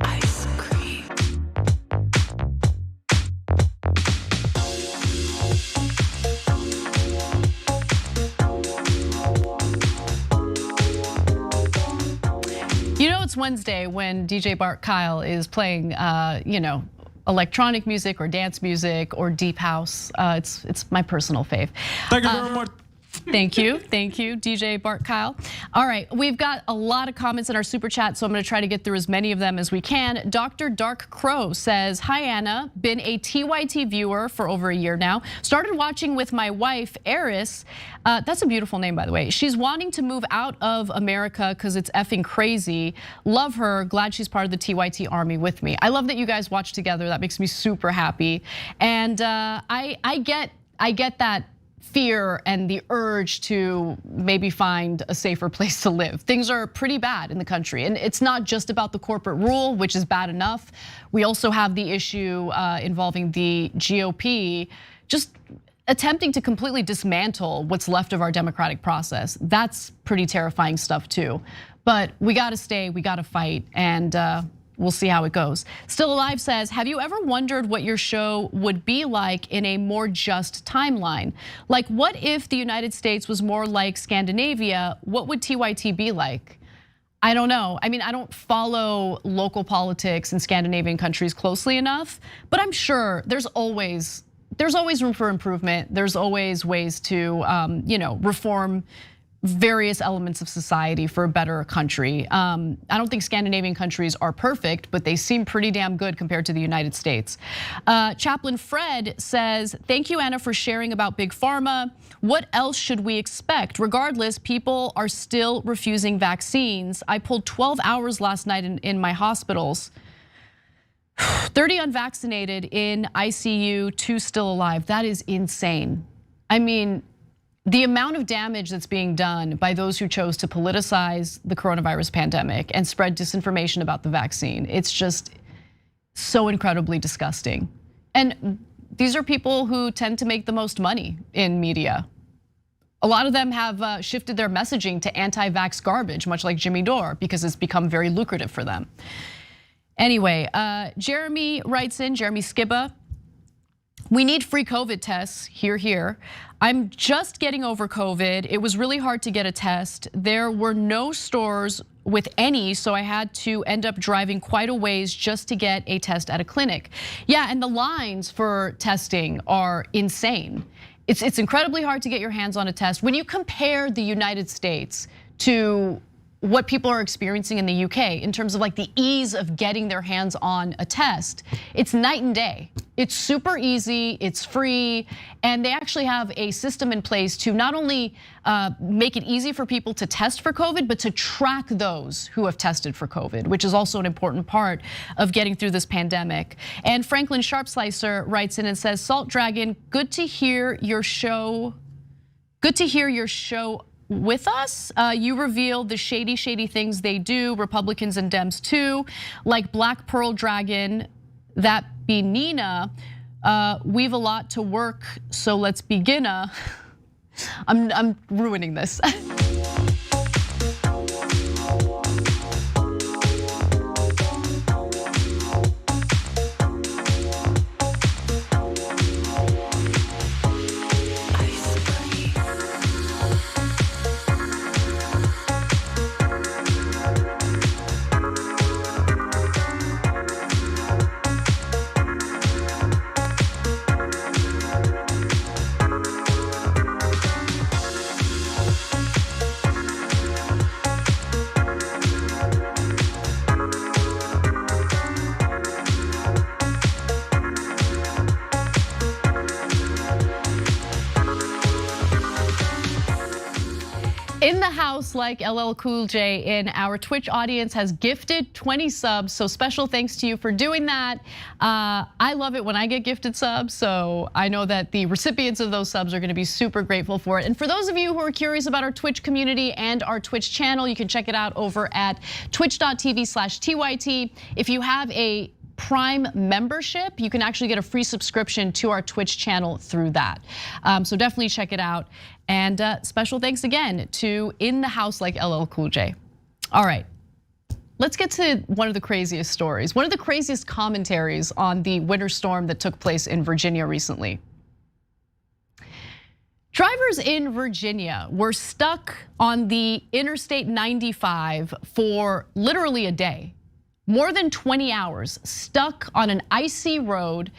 Ice cream. You know it's Wednesday when DJ Bart Kyle is playing, electronic music or dance music or deep house. It's my personal fave. Thank you very much. Thank you, DJ Bart Kyle. All right, we've got a lot of comments in our super chat, so I'm gonna try to get through as many of them as we can. Dr. Dark Crow says, hi Anna, been a TYT viewer for over a year now. Started watching with my wife, Eris. That's a beautiful name, by the way. She's wanting to move out of America because it's effing crazy. Love her, glad she's part of the TYT army with me. I love that you guys watch together, that makes me super happy. And I get that fear and the urge to maybe find a safer place to live. Things are pretty bad in the country, and it's not just about the corporate rule, which is bad enough. We also have the issue involving the GOP just attempting to completely dismantle what's left of our democratic process. That's pretty terrifying stuff too. But we gotta stay, we gotta fight, and we'll see how it goes. Still Alive says, have you ever wondered what your show would be like in a more just timeline? Like, what if the United States was more like Scandinavia? What would TYT be like? I don't know. I mean, I don't follow local politics in Scandinavian countries closely enough, but I'm sure there's always room for improvement. There's always ways to reform various elements of society for a better country. I don't think Scandinavian countries are perfect, but they seem pretty damn good compared to the United States. Chaplain Fred says, thank you, Anna, for sharing about Big Pharma. What else should we expect? Regardless, people are still refusing vaccines. I pulled 12 hours last night in my hospitals. 30 unvaccinated in ICU, 2 still alive. That is insane. I mean, the amount of damage that's being done by those who chose to politicize the coronavirus pandemic and spread disinformation about the vaccine, it's just so incredibly disgusting. And these are people who tend to make the most money in media. A lot of them have shifted their messaging to anti-vax garbage, much like Jimmy Dore, because it's become very lucrative for them. Anyway, Jeremy writes in, Jeremy Skibba, we need free COVID tests, here. I'm just getting over COVID. It was really hard to get a test. There were no stores with any, so I had to end up driving quite a ways just to get a test at a clinic. Yeah, and the lines for testing are insane. It's incredibly hard to get your hands on a test. When you compare the United States to what people are experiencing in the UK in terms of like the ease of getting their hands on a test, it's night and day. It's super easy, it's free, and they actually have a system in place to not only make it easy for people to test for COVID, but to track those who have tested for COVID, which is also an important part of getting through this pandemic. And Franklin Sharpslicer writes in and says, Salt Dragon, good to hear your show with us. You revealed the shady things they do, Republicans and Dems too, like Black Pearl Dragon, that be Nina. We've a lot to work, so let's begin. I'm ruining this. In the house, like LL Cool J in our Twitch audience has gifted 20 subs, so special thanks to you for doing that. I love it when I get gifted subs, so I know that the recipients of those subs are gonna be super grateful for it. And for those of you who are curious about our Twitch community and our Twitch channel, you can check it out over at twitch.tv/TYT. If you have a Prime membership, you can actually get a free subscription to our Twitch channel through that. So definitely check it out. And special thanks again to In the House like LL Cool J. All right, let's get to one of the craziest stories, one of the craziest commentaries on the winter storm that took place in Virginia recently. Drivers in Virginia were stuck on the Interstate 95 for literally a day. More than 20 hours stuck on an icy road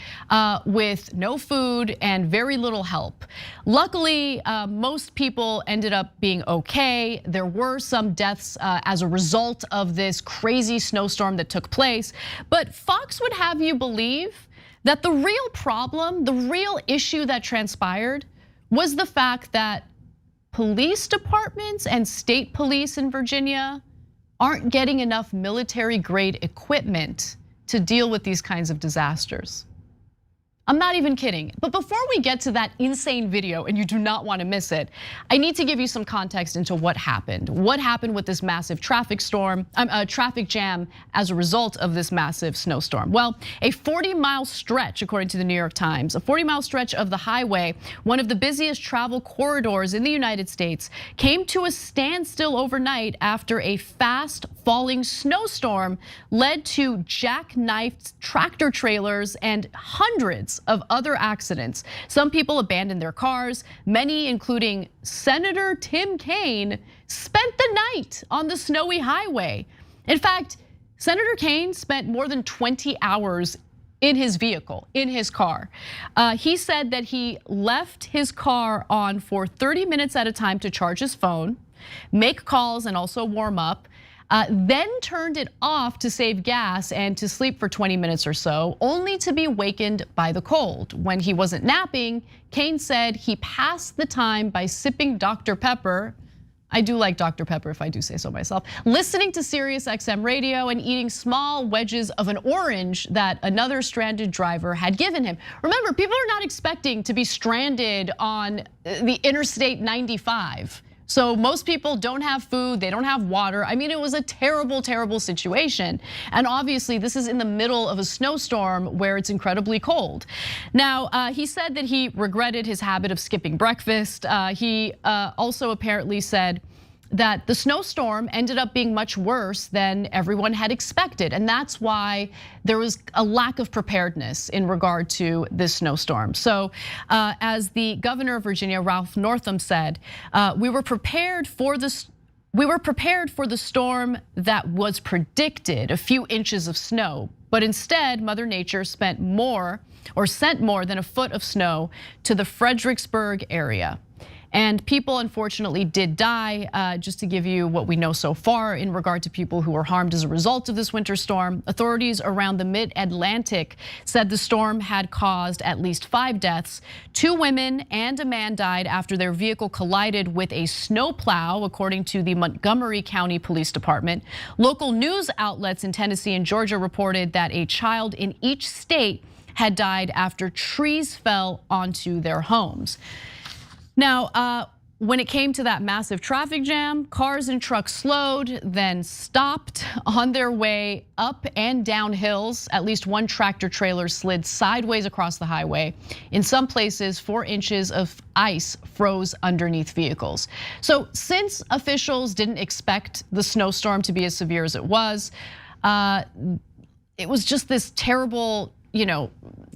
with no food and very little help. Luckily, most people ended up being okay. There were some deaths as a result of this crazy snowstorm that took place. But Fox would have you believe that the real problem, the real issue that transpired was the fact that police departments and state police in Virginia aren't getting enough military grade equipment to deal with these kinds of disasters. I'm not even kidding. But before we get to that insane video, and you do not want to miss it, I need to give you some context into what happened. What happened with this massive traffic jam as a result of this massive snowstorm? Well, a 40-mile stretch, according to the New York Times, a 40-mile stretch of the highway, one of the busiest travel corridors in the United States, came to a standstill overnight after a fast falling snowstorm led to jackknifed tractor trailers and hundreds of other accidents. Some people abandoned their cars. Many, including Senator Tim Kaine, spent the night on the snowy highway. In fact, Senator Kaine spent more than 20 hours in his vehicle, in his car. He said that he left his car on for 30 minutes at a time to charge his phone, make calls, and also warm up. Then turned it off to save gas and to sleep for 20 minutes or so, only to be wakened by the cold. When he wasn't napping, Kaine said he passed the time by sipping Dr. Pepper. I do like Dr. Pepper, if I do say so myself. Listening to Sirius XM radio and eating small wedges of an orange that another stranded driver had given him. Remember, people are not expecting to be stranded on the Interstate 95. So most people don't have food, they don't have water. I mean, it was a terrible, terrible situation. And obviously this is in the middle of a snowstorm where it's incredibly cold. Now, he said that he regretted his habit of skipping breakfast. He also apparently said that the snowstorm ended up being much worse than everyone had expected. And that's why there was a lack of preparedness in regard to this snowstorm. So as the governor of Virginia, Ralph Northam, said, we were prepared for the storm that was predicted, a few inches of snow. But instead, Mother Nature sent more than a foot of snow to the Fredericksburg area. And people, unfortunately, did die. Just to give you what we know so far in regard to people who were harmed as a result of this winter storm, authorities around the mid-Atlantic said the storm had caused at least 5 deaths. 2 women and a man died after their vehicle collided with a snowplow, according to the Montgomery County Police Department. Local news outlets in Tennessee and Georgia reported that a child in each state had died after trees fell onto their homes. Now, when it came to that massive traffic jam, cars and trucks slowed, then stopped on their way up and down hills. At least one tractor trailer slid sideways across the highway. In some places, 4 inches of ice froze underneath vehicles. So since officials didn't expect the snowstorm to be as severe as it was just this terrible,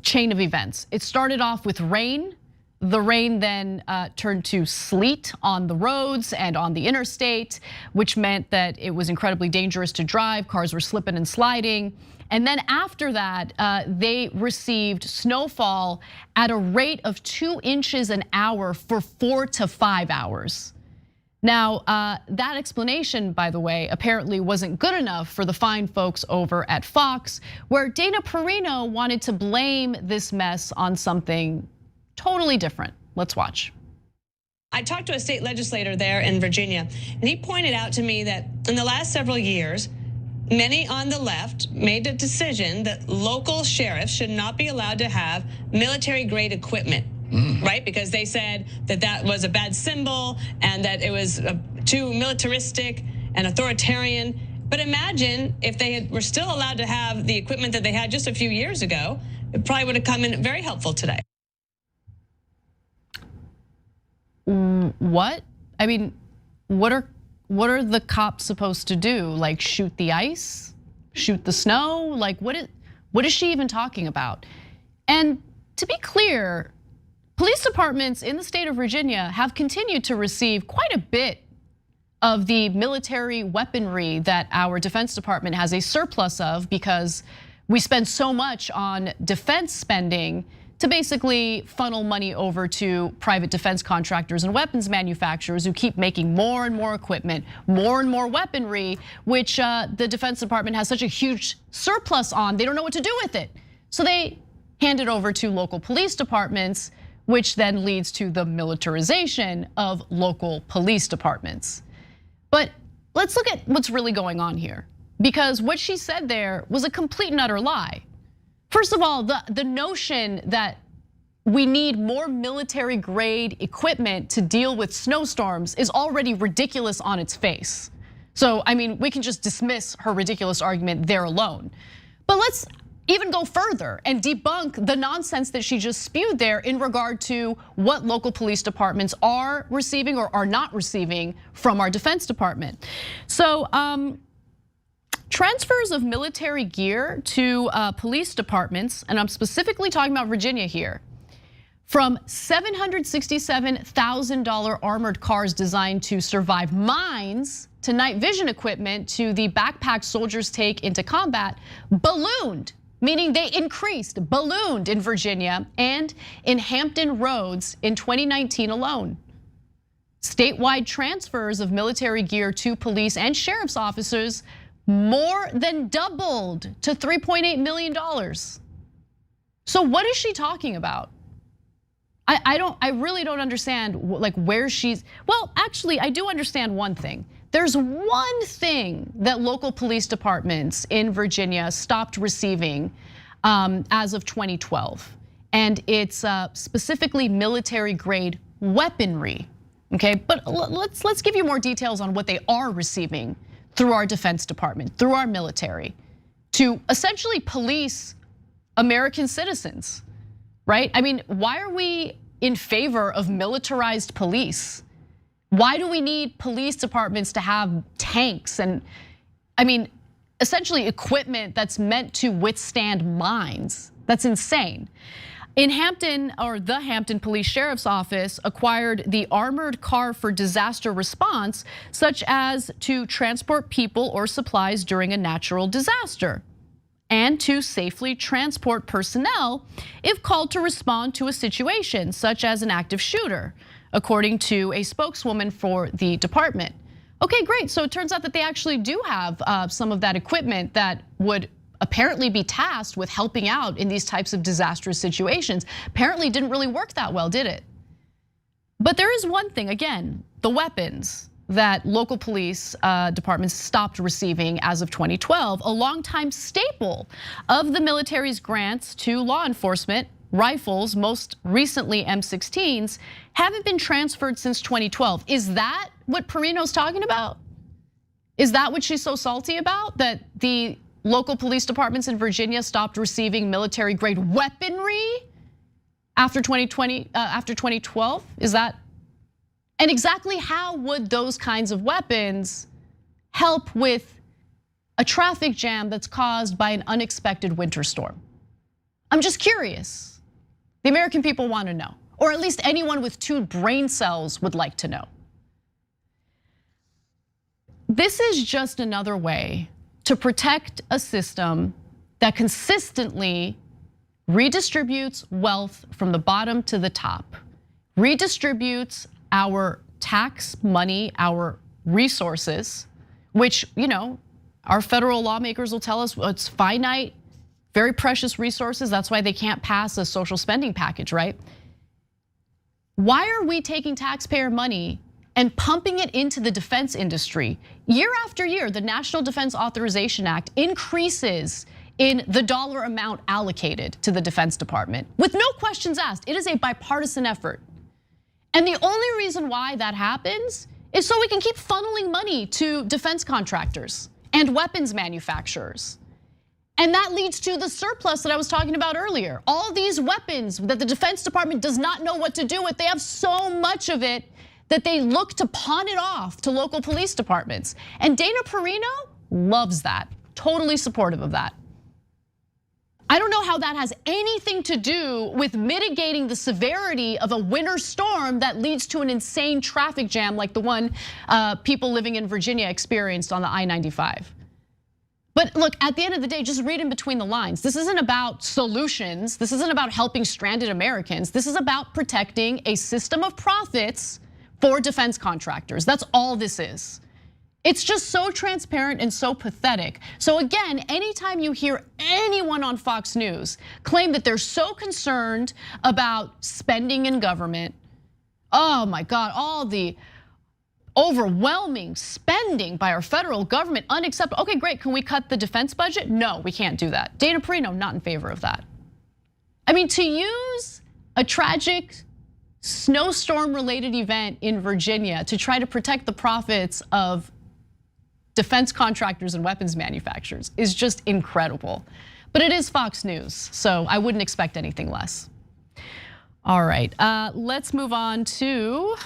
chain of events. It started off with rain. The rain then turned to sleet on the roads and on the interstate, which meant that it was incredibly dangerous to drive. Cars were slipping and sliding. And then after that, they received snowfall at a rate of 2 inches an hour for 4 to 5 hours. Now, that explanation, by the way, apparently wasn't good enough for the fine folks over at Fox, where Dana Perino wanted to blame this mess on something totally different. Let's watch. I talked to a state legislator there in Virginia, and he pointed out to me that in the last several years, many on the left made a decision that local sheriffs should not be allowed to have military-grade equipment, right? Because they said that that was a bad symbol and that it was too militaristic and authoritarian. But imagine if they were still allowed to have the equipment that they had just a few years ago, it probably would have come in very helpful today. What? I mean, what are the cops supposed to do? Like shoot the ice? Shoot the snow? Like what is she even talking about? And to be clear, police departments in the state of Virginia have continued to receive quite a bit of the military weaponry that our Defense Department has a surplus of because we spend so much on defense spending to basically funnel money over to private defense contractors and weapons manufacturers who keep making more and more equipment, more and more weaponry, which the Defense Department has such a huge surplus on, they don't know what to do with it. So they hand it over to local police departments, which then leads to the militarization of local police departments. But let's look at what's really going on here, because what she said there was a complete and utter lie. First of all, the notion that we need more military grade equipment to deal with snowstorms is already ridiculous on its face. So, I mean, we can just dismiss her ridiculous argument there alone. But let's even go further and debunk the nonsense that she just spewed there in regard to what local police departments are receiving or are not receiving from our Defense Department. So, transfers of military gear to police departments, and I'm specifically talking about Virginia here, from $767,000 armored cars designed to survive mines to night vision equipment to the backpack soldiers take into combat, ballooned, meaning they increased, ballooned in Virginia and in Hampton Roads in 2019 alone. Statewide transfers of military gear to police and sheriff's officers more than doubled to $3.8 million. So what is she talking about? I really don't understand like where she's, well, actually I do understand one thing. There's one thing that local police departments in Virginia stopped receiving as of 2012. And it's specifically military grade weaponry, okay? But let's give you more details on what they are receiving through our Defense Department, through our military, to essentially police American citizens, right? I mean, why are we in favor of militarized police? Why do we need police departments to have tanks and, I mean, essentially equipment that's meant to withstand mines? That's insane. In Hampton, or the Hampton Police Sheriff's Office acquired the armored car for disaster response, such as to transport people or supplies during a natural disaster, and to safely transport personnel if called to respond to a situation, such as an active shooter, according to a spokeswoman for the department. Okay, great, so it turns out that they actually do have some of that equipment that would apparently be tasked with helping out in these types of disastrous situations. Apparently didn't really work that well, did it? But there is one thing, again, the weapons that local police departments stopped receiving as of 2012, a longtime staple of the military's grants to law enforcement rifles, most recently M16s, haven't been transferred since 2012. Is that what Perino's talking about? Is that what she's so salty about? That the local police departments in Virginia stopped receiving military-grade weaponry after 2012? Is that? And exactly how would those kinds of weapons help with a traffic jam that's caused by an unexpected winter storm? I'm just curious. The American people want to know, or at least anyone with 2 brain cells would like to know. This is just another way to protect a system that consistently redistributes wealth from the bottom to the top, redistributes our tax money, our resources, which, our federal lawmakers will tell us it's finite, very precious resources. That's why they can't pass a social spending package, right? Why are we taking taxpayer money and pumping it into the defense industry? Year after year, the National Defense Authorization Act increases in the dollar amount allocated to the Defense Department with no questions asked. It is a bipartisan effort. And the only reason why that happens is so we can keep funneling money to defense contractors and weapons manufacturers. And that leads to the surplus that I was talking about earlier. All these weapons that the Defense Department does not know what to do with, they have so much of it that they look to pawn it off to local police departments. And Dana Perino loves that, totally supportive of that. I don't know how that has anything to do with mitigating the severity of a winter storm that leads to an insane traffic jam like the one people living in Virginia experienced on the I-95. But look, at the end of the day, just read in between the lines. This isn't about solutions. This isn't about helping stranded Americans. This is about protecting a system of profits for defense contractors. That's all this is. It's just so transparent and so pathetic. So again, anytime you hear anyone on Fox News claim that they're so concerned about spending in government, oh my God, all the overwhelming spending by our federal government, unacceptable. Okay, great, can we cut the defense budget? No, we can't do that. Dana Perino, not in favor of that. I mean, to use a tragic snowstorm-related event in Virginia to try to protect the profits of defense contractors and weapons manufacturers is just incredible. But it is Fox News, so I wouldn't expect anything less. All right, let's move on to,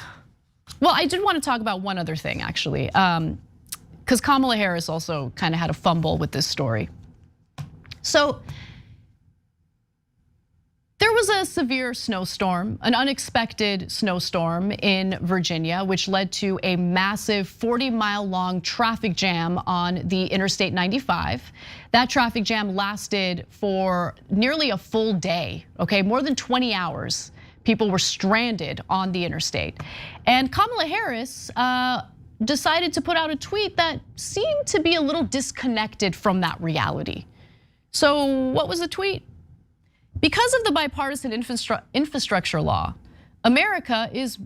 well, I did want to talk about one other thing actually, because Kamala Harris also kind of had a fumble with this story. So there was a severe snowstorm, an unexpected snowstorm in Virginia, which led to a massive 40-mile-long traffic jam on the Interstate 95. That traffic jam lasted for nearly a full day, okay, more than 20 hours. People were stranded on the interstate. And Kamala Harris decided to put out a tweet that seemed to be a little disconnected from that reality. So what was the tweet? Because of the bipartisan infrastructure law, America is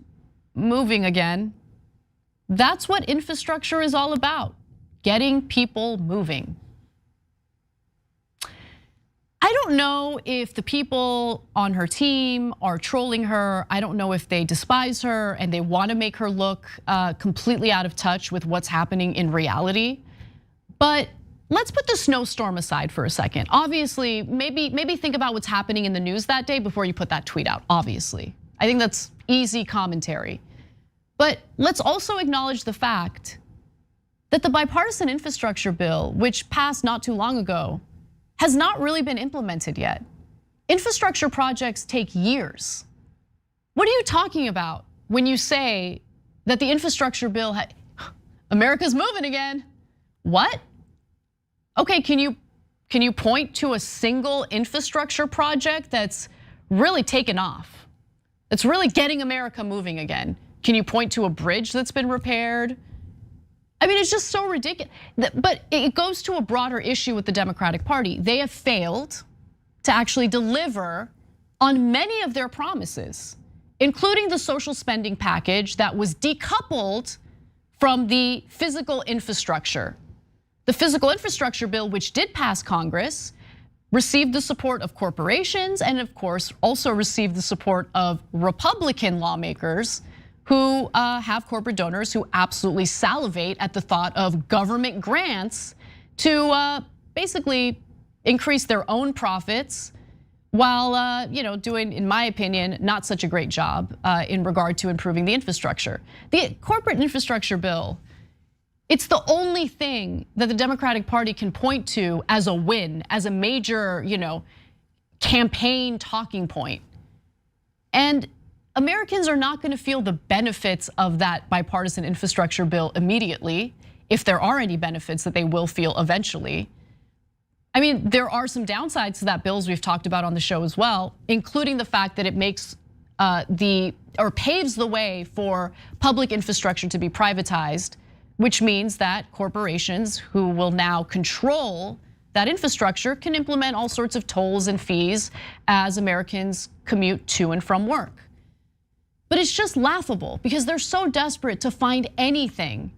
moving again. That's what infrastructure is all about, getting people moving. I don't know if the people on her team are trolling her. I don't know if they despise her and they want to make her look completely out of touch with what's happening in reality. But let's put the snowstorm aside for a second. Obviously, maybe think about what's happening in the news that day before you put that tweet out, obviously. I think that's easy commentary. But let's also acknowledge the fact that the bipartisan infrastructure bill, which passed not too long ago, has not really been implemented yet. Infrastructure projects take years. What are you talking about when you say that the infrastructure bill, America's moving again? What? Okay, can you point to a single infrastructure project that's really taken off? That's really getting America moving again? Can you point to a bridge that's been repaired? I mean, it's just so ridiculous. But it goes to a broader issue with the Democratic Party. They have failed to actually deliver on many of their promises, including the social spending package that was decoupled from the physical infrastructure. The physical infrastructure bill, which did pass Congress, received the support of corporations and of course also received the support of Republican lawmakers who have corporate donors who absolutely salivate at the thought of government grants to basically increase their own profits while doing, in my opinion, not such a great job in regard to improving the infrastructure. The corporate infrastructure bill, it's the only thing that the Democratic Party can point to as a win, as a major, campaign talking point. And Americans are not gonna feel the benefits of that bipartisan infrastructure bill immediately, if there are any benefits that they will feel eventually. I mean, there are some downsides to that bill, as we've talked about on the show as well, including the fact that it makes paves the way for public infrastructure to be privatized, which means that corporations who will now control that infrastructure can implement all sorts of tolls and fees as Americans commute to and from work. But it's just laughable because they're so desperate to find anything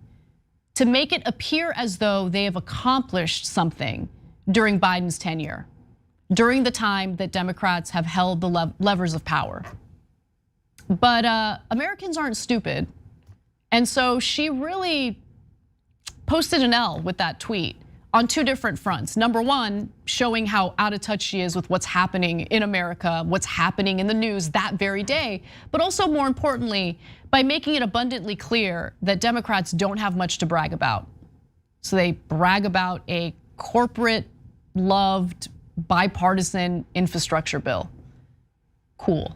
to make it appear as though they have accomplished something during Biden's tenure, during the time that Democrats have held the levers of power. But Americans aren't stupid. And so she really posted an L with that tweet on two different fronts. Number one, showing how out of touch she is with what's happening in America, what's happening in the news that very day, but also more importantly, by making it abundantly clear that Democrats don't have much to brag about. So they brag about a corporate loved bipartisan infrastructure bill. Cool.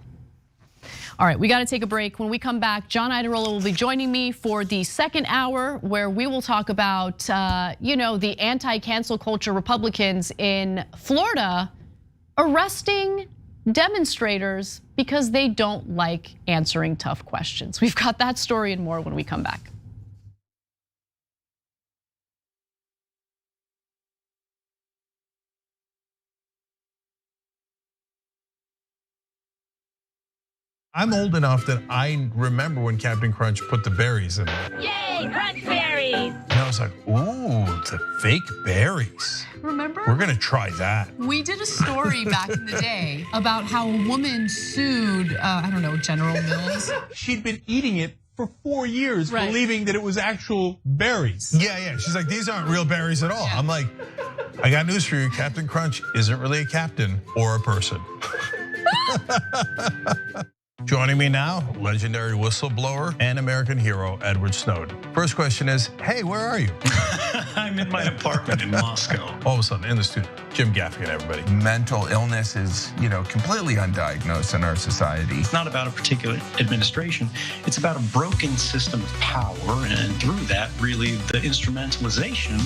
All right, we got to take a break. When we come back, John Iadarola will be joining me for the second hour where we will talk about the anti-cancel culture Republicans in Florida arresting demonstrators because they don't like answering tough questions. We've got that story and more when we come back. I'm old enough that I remember when Captain Crunch put the berries in there. Yay, crunch berries! And I was like, ooh, the fake berries. Remember? We're gonna try that. We did a story back in the day about how a woman sued, General Mills. She'd been eating it for 4 years, Right. believing that it was actual berries. Yeah. She's like, these aren't real berries at all. Yeah. I'm like, I got news for you. Captain Crunch isn't really a captain or a person. Joining me now, legendary whistleblower and American hero, Edward Snowden. First question is, hey, where are you? I'm in my apartment in Moscow. All of a sudden, in the studio, Jim Gaffigan, everybody. Mental illness is, completely undiagnosed in our society. It's not about a particular administration. It's about a broken system of power, and through that, really, the instrumentalization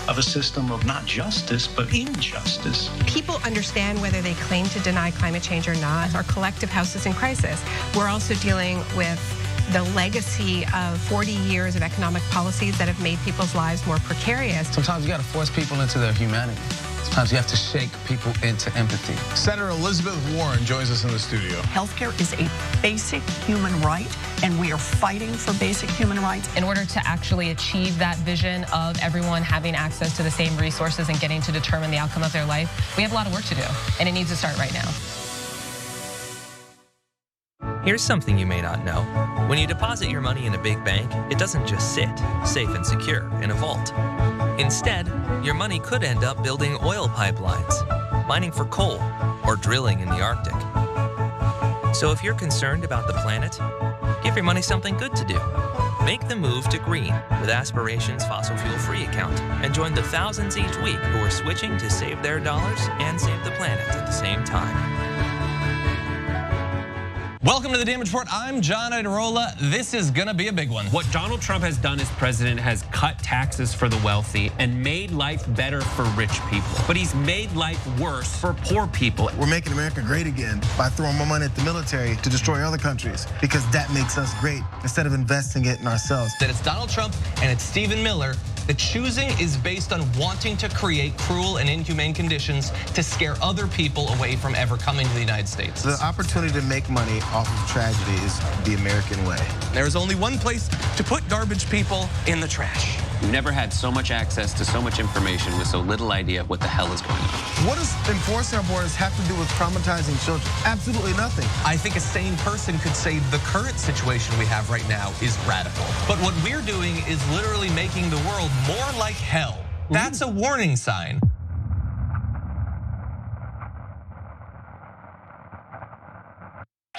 of a system of not justice, but injustice. People understand whether they claim to deny climate change or not. Our collective house is in crisis. We're also dealing with the legacy of 40 years of economic policies that have made people's lives more precarious. Sometimes you gotta force people into their humanity. Sometimes you have to shake people into empathy. Senator Elizabeth Warren joins us in the studio. Healthcare is a basic human right, and we are fighting for basic human rights. In order to actually achieve that vision of everyone having access to the same resources and getting to determine the outcome of their life, we have a lot of work to do, and it needs to start right now. Here's something you may not know. When you deposit your money in a big bank, it doesn't just sit, safe and secure, in a vault. Instead, your money could end up building oil pipelines, mining for coal, or drilling in the Arctic. So if you're concerned about the planet, give your money something good to do. Make the move to green with Aspiration's fossil fuel-free account and join the thousands each week who are switching to save their dollars and save the planet at the same time. Welcome to the Damage Report. I'm John Iadarola. This is gonna be a big one. What Donald Trump has done as president has cut taxes for the wealthy and made life better for rich people. But he's made life worse for poor people. We're making America great again by throwing more money at the military to destroy other countries because that makes us great instead of investing it in ourselves. That it's Donald Trump and it's Stephen Miller. The choosing is based on wanting to create cruel and inhumane conditions to scare other people away from ever coming to the United States. The opportunity to make money off of tragedy is the American way. There is only one place to put garbage people: in the trash. We've never had so much access to so much information with so little idea of what the hell is going on. What does enforcing our borders have to do with traumatizing children? Absolutely nothing. I think a sane person could say the current situation we have right now is radical. But what we're doing is literally making the world more like hell. That's a warning sign.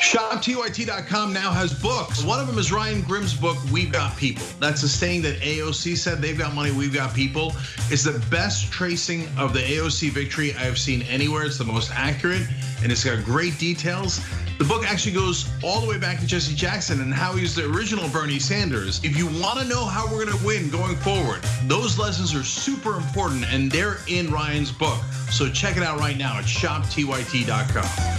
ShopTYT.com now has books. One of them is Ryan Grimm's book, We've Got People. That's a saying that AOC said, they've got money, we've got people. It's the best tracing of the AOC victory I have seen anywhere. It's the most accurate, and it's got great details. The book actually goes all the way back to Jesse Jackson and how he's the original Bernie Sanders. If you want to know how we're going to win going forward, those lessons are super important, and they're in Ryan's book. So check it out right now at ShopTYT.com.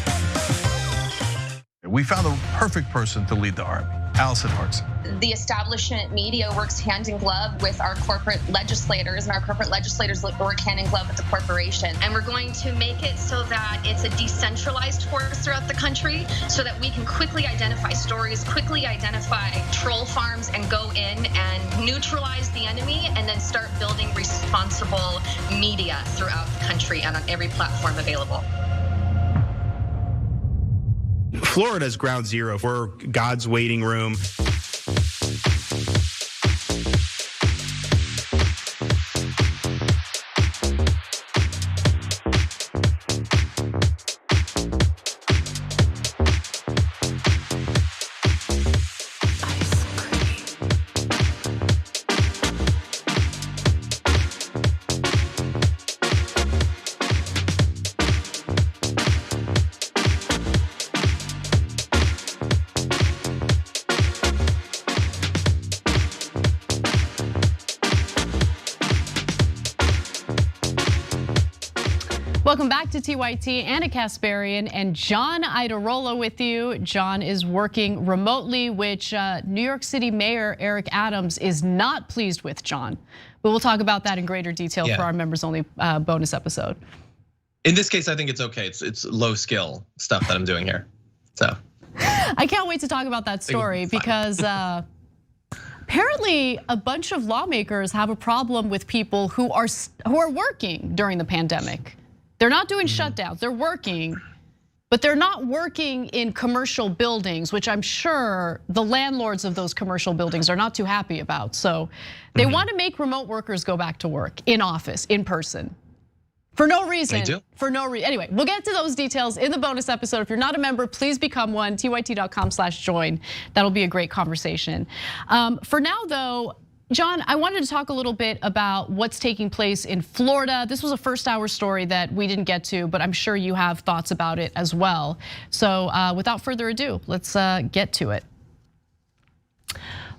We found the perfect person to lead the army, Allison Hartson. The establishment media works hand in glove with our corporate legislators, and our corporate legislators work hand in glove with the corporation. And we're going to make it so that it's a decentralized force throughout the country so that we can quickly identify stories, quickly identify troll farms, and go in and neutralize the enemy, and then start building responsible media throughout the country and on every platform available. Florida's ground zero. We're God's waiting room. Welcome back to TYT. Anna Kasparian and John Iadarola with you. John is working remotely, which New York City Mayor Eric Adams is not pleased with, John. But we'll talk about that in greater detail for our members only bonus episode. In this case, I think it's okay. It's low skill stuff that I'm doing here. So I can't wait to talk about that story because apparently a bunch of lawmakers have a problem with people who are working during the pandemic. They're not doing shutdowns, they're working, but they're not working in commercial buildings, which I'm sure the landlords of those commercial buildings are not too happy about. So they want to make remote workers go back to work in office, in person. For no reason, Anyway, we'll get to those details in the bonus episode. If you're not a member, please become one, tyt.com/join. That'll be a great conversation. For now though, John, I wanted to talk a little bit about what's taking place in Florida. This was a first hour story that we didn't get to, but I'm sure you have thoughts about it as well. So without further ado, let's get to it.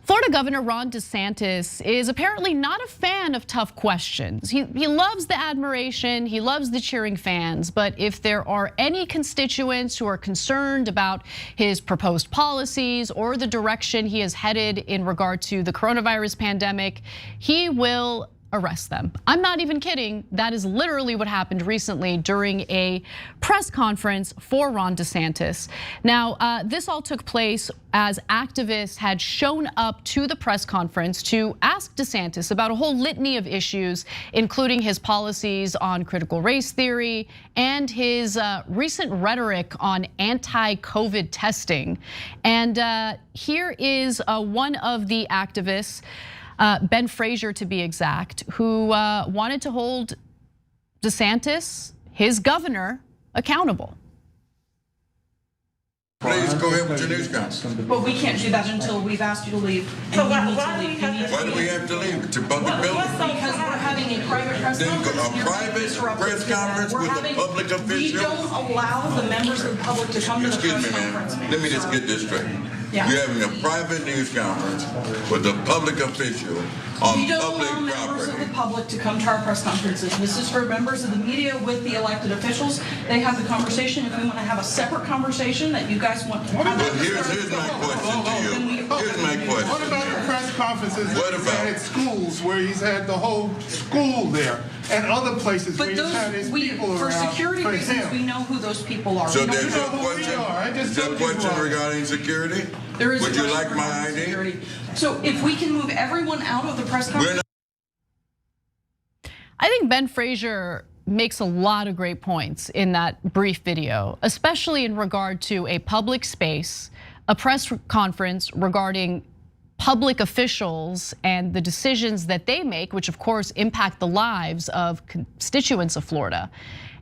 Florida Governor Ron DeSantis is apparently not a fan of tough questions. He loves the admiration, he loves the cheering fans, but if there are any constituents who are concerned about his proposed policies or the direction he is headed in regard to the coronavirus pandemic, he will arrest them. I'm not even kidding. That is literally what happened recently during a press conference for Ron DeSantis. Now, this all took place as activists had shown up to the press conference to ask DeSantis about a whole litany of issues, including his policies on critical race theory and his recent rhetoric on anti-COVID testing. And here is one of the activists, Ben Frazier to be exact, who wanted to hold DeSantis, his governor, accountable. Please go ahead with your news conference. But we can't do that until we've asked you to leave. So why do we have to leave? To public building? Because we're having a private press conference. A private press conference with a public official? We don't allow the members of the public to come to the press conference. Let me just get this straight. Yeah. You're having a private news conference with a public official on public property. We don't allow members of the public to come to our press conferences. This is for members of the media with the elected officials. They have the conversation. If we want to have a separate conversation that you guys want to have. But here's my question to you. Here's my question. What about the press conferences he's had at schools where he's had the whole school there and other places where he's had his people for around? Security reasons, we know who those people are. So there's no question. Is there a question regarding security? There is. Would you like my ID? Security. So if we can move everyone out of the press conference. I think Ben Frazier makes a lot of great points in that brief video, especially in regard to a public space, a press conference regarding public officials and the decisions that they make, which of course impact the lives of constituents of Florida.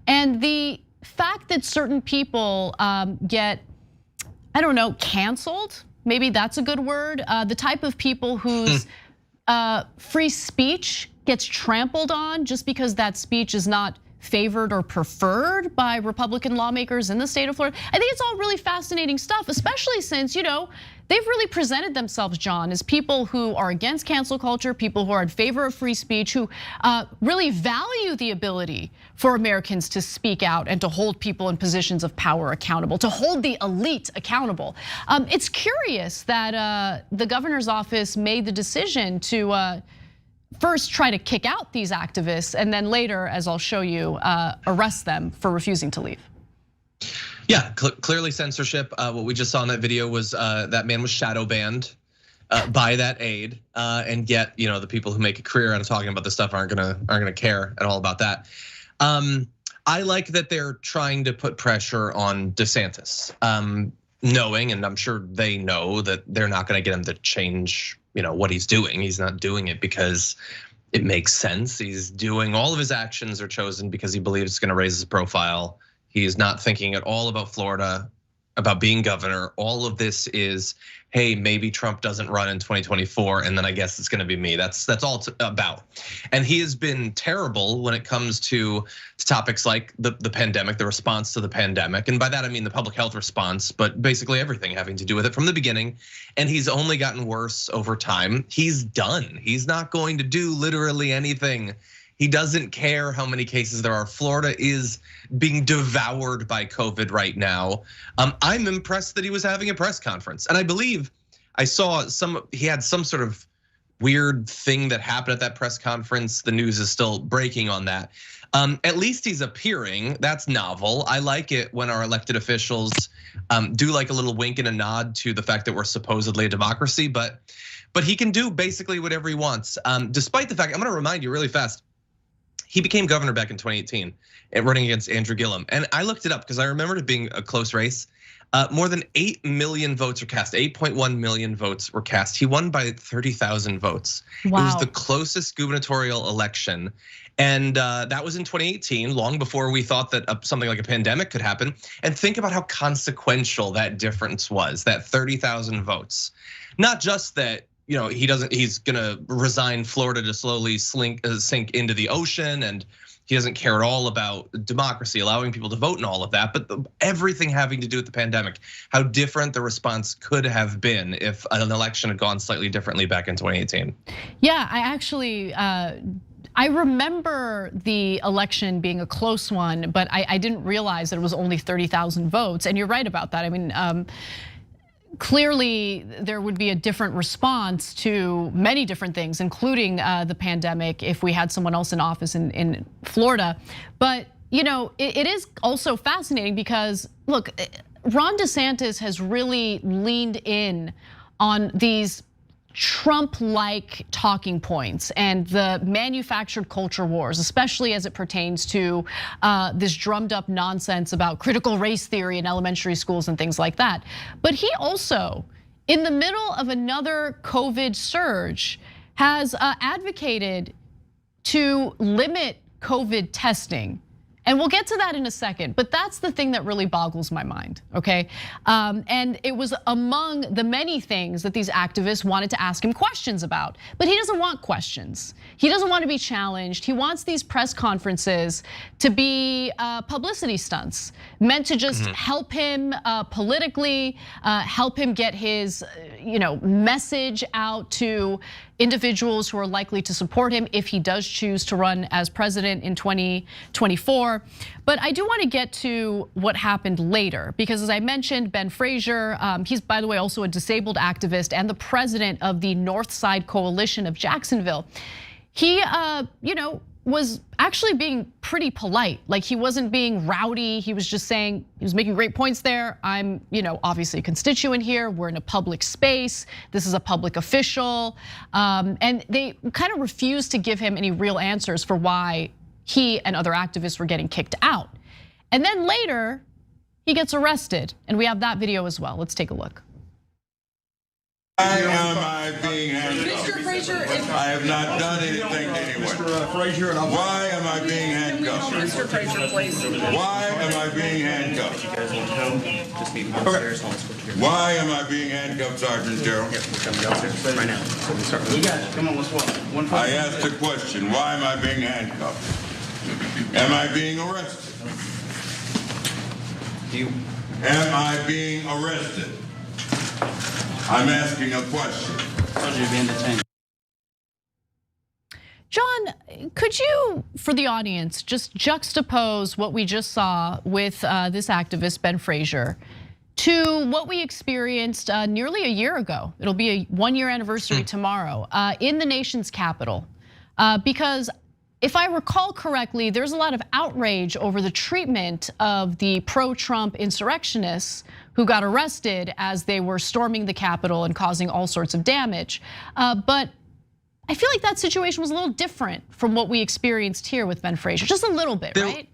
And the fact that certain people get, I don't know, canceled, maybe that's a good word. The type of people whose free speech gets trampled on just because that speech is not favored or preferred by Republican lawmakers in the state of Florida. I think it's all really fascinating stuff, especially since, they've really presented themselves, John, as people who are against cancel culture, people who are in favor of free speech, who really value the ability for Americans to speak out and to hold people in positions of power accountable, to hold the elite accountable. It's curious that the governor's office made the decision to first try to kick out these activists and then later, as I'll show you, arrest them for refusing to leave. Yeah, clearly censorship. What we just saw in that video was that man was shadow banned by that aide, and yet the people who make a career out of talking about this stuff aren't gonna care at all about that. I like that they're trying to put pressure on DeSantis, knowing, and I'm sure they know, that they're not gonna get him to change what he's doing. He's not doing it because it makes sense. He's doing, all of his actions are chosen because he believes it's gonna raise his profile. He's not thinking at all about Florida, about being governor. All of this is, hey, maybe Trump doesn't run in 2024, and then I guess it's gonna be me. That's all it's about. And he has been terrible when it comes to topics like the pandemic, the response to the pandemic. And by that I mean the public health response, but basically everything having to do with it from the beginning. And he's only gotten worse over time. He's done. He's not going to do literally anything. He doesn't care how many cases there are. Florida is being devoured by COVID right now. I'm impressed that he was having a press conference. And I believe I saw he had some sort of weird thing that happened at that press conference. The news is still breaking on that. At least he's appearing. That's novel. I like it when our elected officials do like a little wink and a nod to the fact that we're supposedly a democracy, but he can do basically whatever he wants. Despite the fact, I'm gonna remind you really fast, he became governor back in 2018 and running against Andrew Gillum. And I looked it up because I remembered it being a close race. More than 8 million votes were cast, 8.1 million votes were cast. He won by 30,000 votes. Wow. It was the closest gubernatorial election. And that was in 2018, long before we thought that something like a pandemic could happen. And think about how consequential that difference was, that 30,000 votes. Not just that, he's gonna resign Florida to slowly sink into the ocean, and he doesn't care at all about democracy, allowing people to vote and all of that, but everything having to do with the pandemic, how different the response could have been if an election had gone slightly differently back in 2018. Yeah, I actually, I remember the election being a close one, but I didn't realize that it was only 30,000 votes. And you're right about that. I mean, clearly there would be a different response to many different things, including the pandemic, if we had someone else in office in Florida. But it is also fascinating because, look, Ron DeSantis has really leaned in on these Trump-like talking points and the manufactured culture wars, especially as it pertains to this drummed up nonsense about critical race theory in elementary schools and things like that. But he also, in the middle of another COVID surge, has advocated to limit COVID testing. And we'll get to that in a second, but that's the thing that really boggles my mind, okay? And it was among the many things that these activists wanted to ask him questions about, but he doesn't want questions. He doesn't want to be challenged. He wants these press conferences to be publicity stunts, meant to just help him politically, help him get his message out to individuals who are likely to support him if he does choose to run as president in 2024. But I do want to get to what happened later, because as I mentioned, Ben Frazier, he's by the way also a disabled activist and the president of the North Side Coalition of Jacksonville. He was actually being pretty polite. Like he wasn't being rowdy. He was just saying, he was making great points there. I'm, obviously a constituent here. We're in a public space. This is a public official. And they kind of refused to give him any real answers for why he and other activists were getting kicked out. And then later, he gets arrested. And we have that video as well. Let's take a look. Why am I being handcuffed? Mr. Frazier, I have not done anything to anyone. Why am I being handcuffed? Mr. Frazier, please. Why am I being handcuffed? You guys want to come? Just meet me downstairs. Why am I being handcuffed, Sergeant Gerald? We're coming downstairs right now. So we start. You got it. Come on, let's walk. I asked a question. Why am I being handcuffed? Am I being arrested? Am I being arrested? I'm asking a question. John, could you, for the audience, just juxtapose what we just saw with this activist, Ben Frazier, to what we experienced nearly a year ago? It'll be a 1-year anniversary tomorrow in the nation's capital. Because if I recall correctly, there's a lot of outrage over the treatment of the pro-Trump insurrectionists who got arrested as they were storming the Capitol and causing all sorts of damage. But I feel like that situation was a little different from what we experienced here with Ben Frazier, just a little bit, right?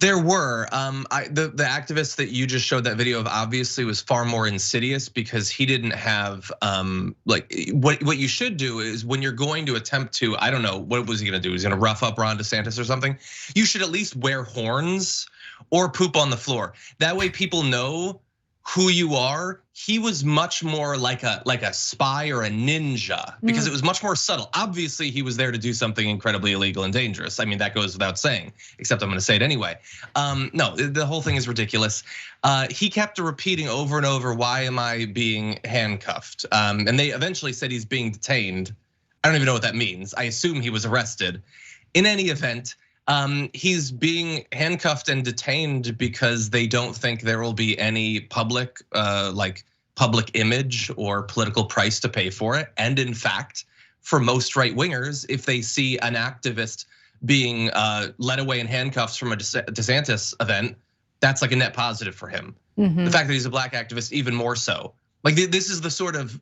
There were, the activist that you just showed that video of obviously was far more insidious because he didn't have, like what you should do is when you're going to attempt to, I don't know, what was he gonna do? He's gonna rough up Ron DeSantis or something? You should at least wear horns or poop on the floor. That way people know who you are. He was much more like a spy or a ninja because it was much more subtle. Obviously, he was there to do something incredibly illegal and dangerous. I mean, that goes without saying, except I'm gonna say it anyway. No, the whole thing is ridiculous. He kept repeating over and over, why am I being handcuffed? And they eventually said he's being detained. I don't even know what that means. I assume he was arrested. In any event, he's being handcuffed and detained because they don't think there will be any public image or political price to pay for it. And in fact, for most right wingers, if they see an activist being led away in handcuffs from a DeSantis event, that's like a net positive for him. The fact that he's a black activist, even more so. Like this is the sort of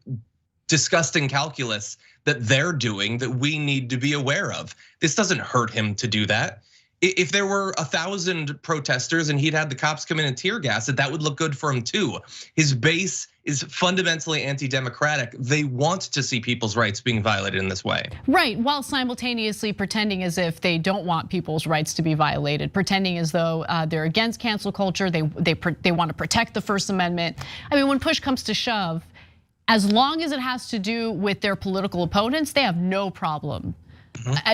disgusting calculus that they're doing that we need to be aware of. This doesn't hurt him to do that. If there were 1,000 protesters and he'd had the cops come in and tear gas it, that would look good for him too. His base is fundamentally anti-democratic. They want to see people's rights being violated in this way. Right, while simultaneously pretending as if they don't want people's rights to be violated, pretending as though they're against cancel culture, they want to protect the First Amendment. I mean, when push comes to shove, as long as it has to do with their political opponents, they have no problem.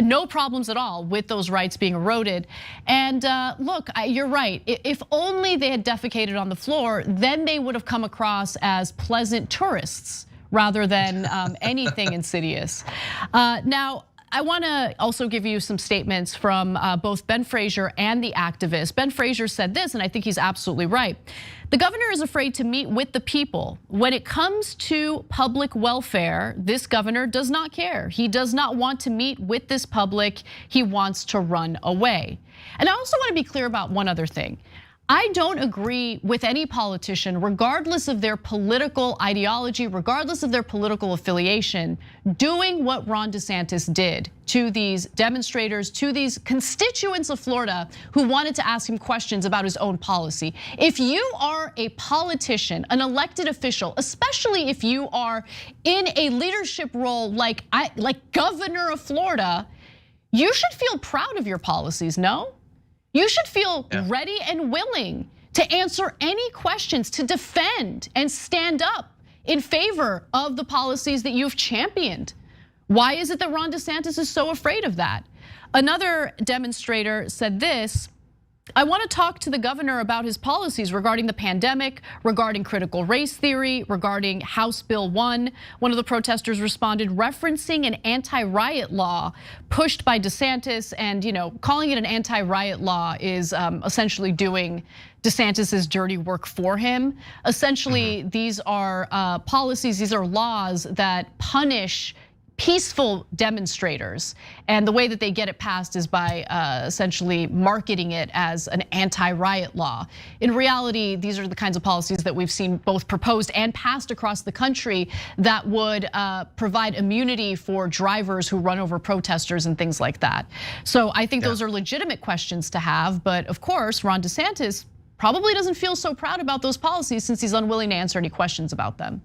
No problems at all with those rights being eroded. And look, you're right. If only they had defecated on the floor, then they would have come across as pleasant tourists rather than anything insidious. Now, I wanna also give you some statements from both Ben Frazier and the activist. Ben Frazier said this, and I think he's absolutely right. The governor is afraid to meet with the people. When it comes to public welfare, this governor does not care. He does not want to meet with this public. He wants to run away. And I also wanna be clear about one other thing. I don't agree with any politician, regardless of their political ideology, regardless of their political affiliation, doing what Ron DeSantis did to these demonstrators, to these constituents of Florida who wanted to ask him questions about his own policy. If you are a politician, an elected official, especially if you are in a leadership role like governor of Florida, you should feel proud of your policies, no? You should feel ready and willing to answer any questions, to defend and stand up in favor of the policies that you've championed. Why is it that Ron DeSantis is so afraid of that? Another demonstrator said this, I want to talk to the governor about his policies regarding the pandemic, regarding critical race theory, regarding House Bill 1. One of the protesters responded, referencing an anti-riot law pushed by DeSantis, and calling it an anti-riot law is essentially doing DeSantis's dirty work for him. Essentially, these are policies, these are laws that punish peaceful demonstrators, and the way that they get it passed is by essentially marketing it as an anti-riot law. In reality, these are the kinds of policies that we've seen both proposed and passed across the country that would provide immunity for drivers who run over protesters and things like that. So I think those are legitimate questions to have, but of course, Ron DeSantis probably doesn't feel so proud about those policies since he's unwilling to answer any questions about them.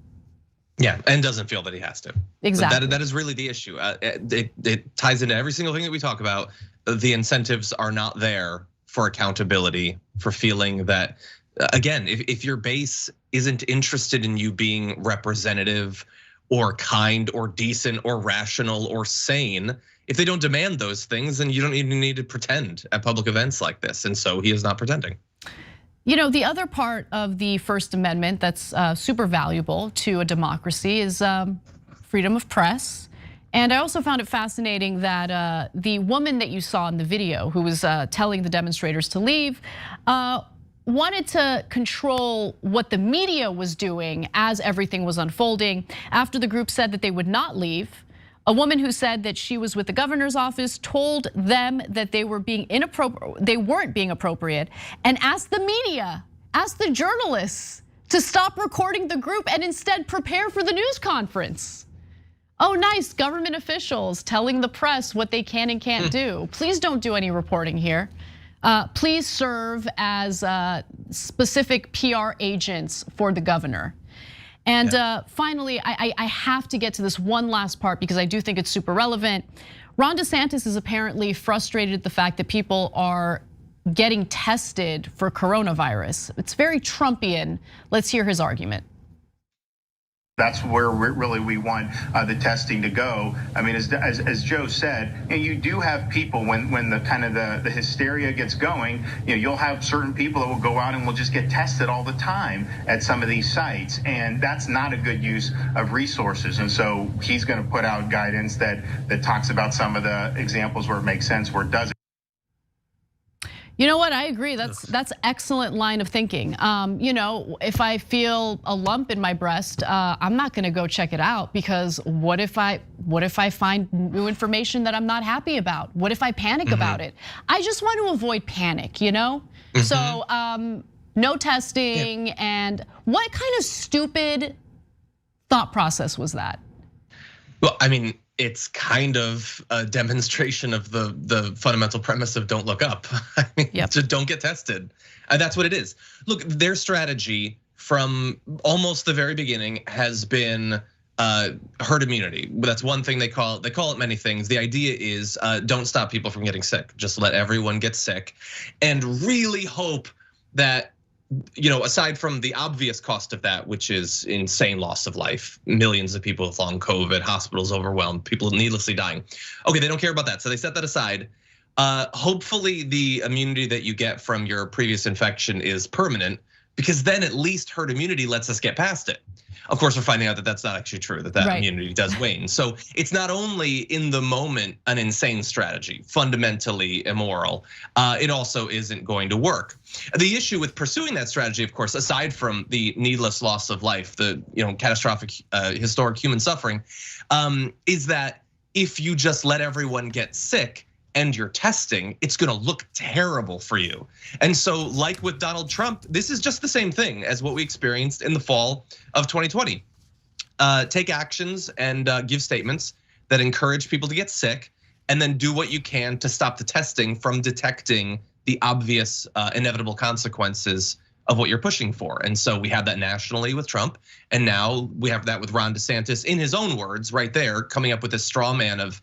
Yeah, and doesn't feel that he has to. Exactly. That is really the issue. It ties into every single thing that we talk about. The incentives are not there for accountability, for feeling that, again, if your base isn't interested in you being representative or kind or decent or rational or sane, if they don't demand those things, then you don't even need to pretend at public events like this. And so he is not pretending. You know, the other part of the First Amendment that's super valuable to a democracy is freedom of press. And I also found it fascinating that the woman that you saw in the video who was telling the demonstrators to leave wanted to control what the media was doing as everything was unfolding. After the group said that they would not leave, a woman who said that she was with the governor's office told them that they were being inappropriate, they weren't being appropriate, and asked the media, asked the journalists to stop recording the group and instead prepare for the news conference. Oh, nice, government officials telling the press what they can and can't do. Please don't do any reporting here. Please serve as specific PR agents for the governor. And finally, I have to get to this one last part because I do think it's super relevant. Ron DeSantis is apparently frustrated at the fact that people are getting tested for coronavirus. It's very Trumpian. Let's hear his argument. That's where really we want the testing to go. I mean, as Joe said, you do have people when the kind of the hysteria gets going, you'll have certain people that will go out and will just get tested all the time at some of these sites, and that's not a good use of resources. And so he's going to put out guidance that talks about some of the examples where it makes sense, where it doesn't. You know what? I agree. That's excellent line of thinking. If I feel a lump in my breast, I'm not going to go check it out because what if I find new information that I'm not happy about? What if I panic about it? I just want to avoid panic, So no testing, and what kind of stupid thought process was that? Well, I mean, it's kind of a demonstration of the fundamental premise of don't look up. I mean, just don't get tested. That's what it is. Look, their strategy from almost the very beginning has been herd immunity. That's one thing they call it many things. The idea is don't stop people from getting sick. Just let everyone get sick and really hope that, aside from the obvious cost of that, which is insane loss of life, millions of people with long COVID, hospitals overwhelmed, people needlessly dying. Okay, they don't care about that, so they set that aside. Hopefully the immunity that you get from your previous infection is permanent, because then at least herd immunity lets us get past it. Of course, we're finding out that that's not actually true, that immunity does wane. So it's not only in the moment an insane strategy, fundamentally immoral, it also isn't going to work. The issue with pursuing that strategy, of course, aside from the needless loss of life, the catastrophic historic human suffering, is that if you just let everyone get sick and you're testing, it's gonna look terrible for you. And so like with Donald Trump, this is just the same thing as what we experienced in the fall of 2020. Take actions and give statements that encourage people to get sick, and then do what you can to stop the testing from detecting the obvious inevitable consequences of what you're pushing for. And so we had that nationally with Trump, and now we have that with Ron DeSantis, in his own words right there, coming up with this straw man of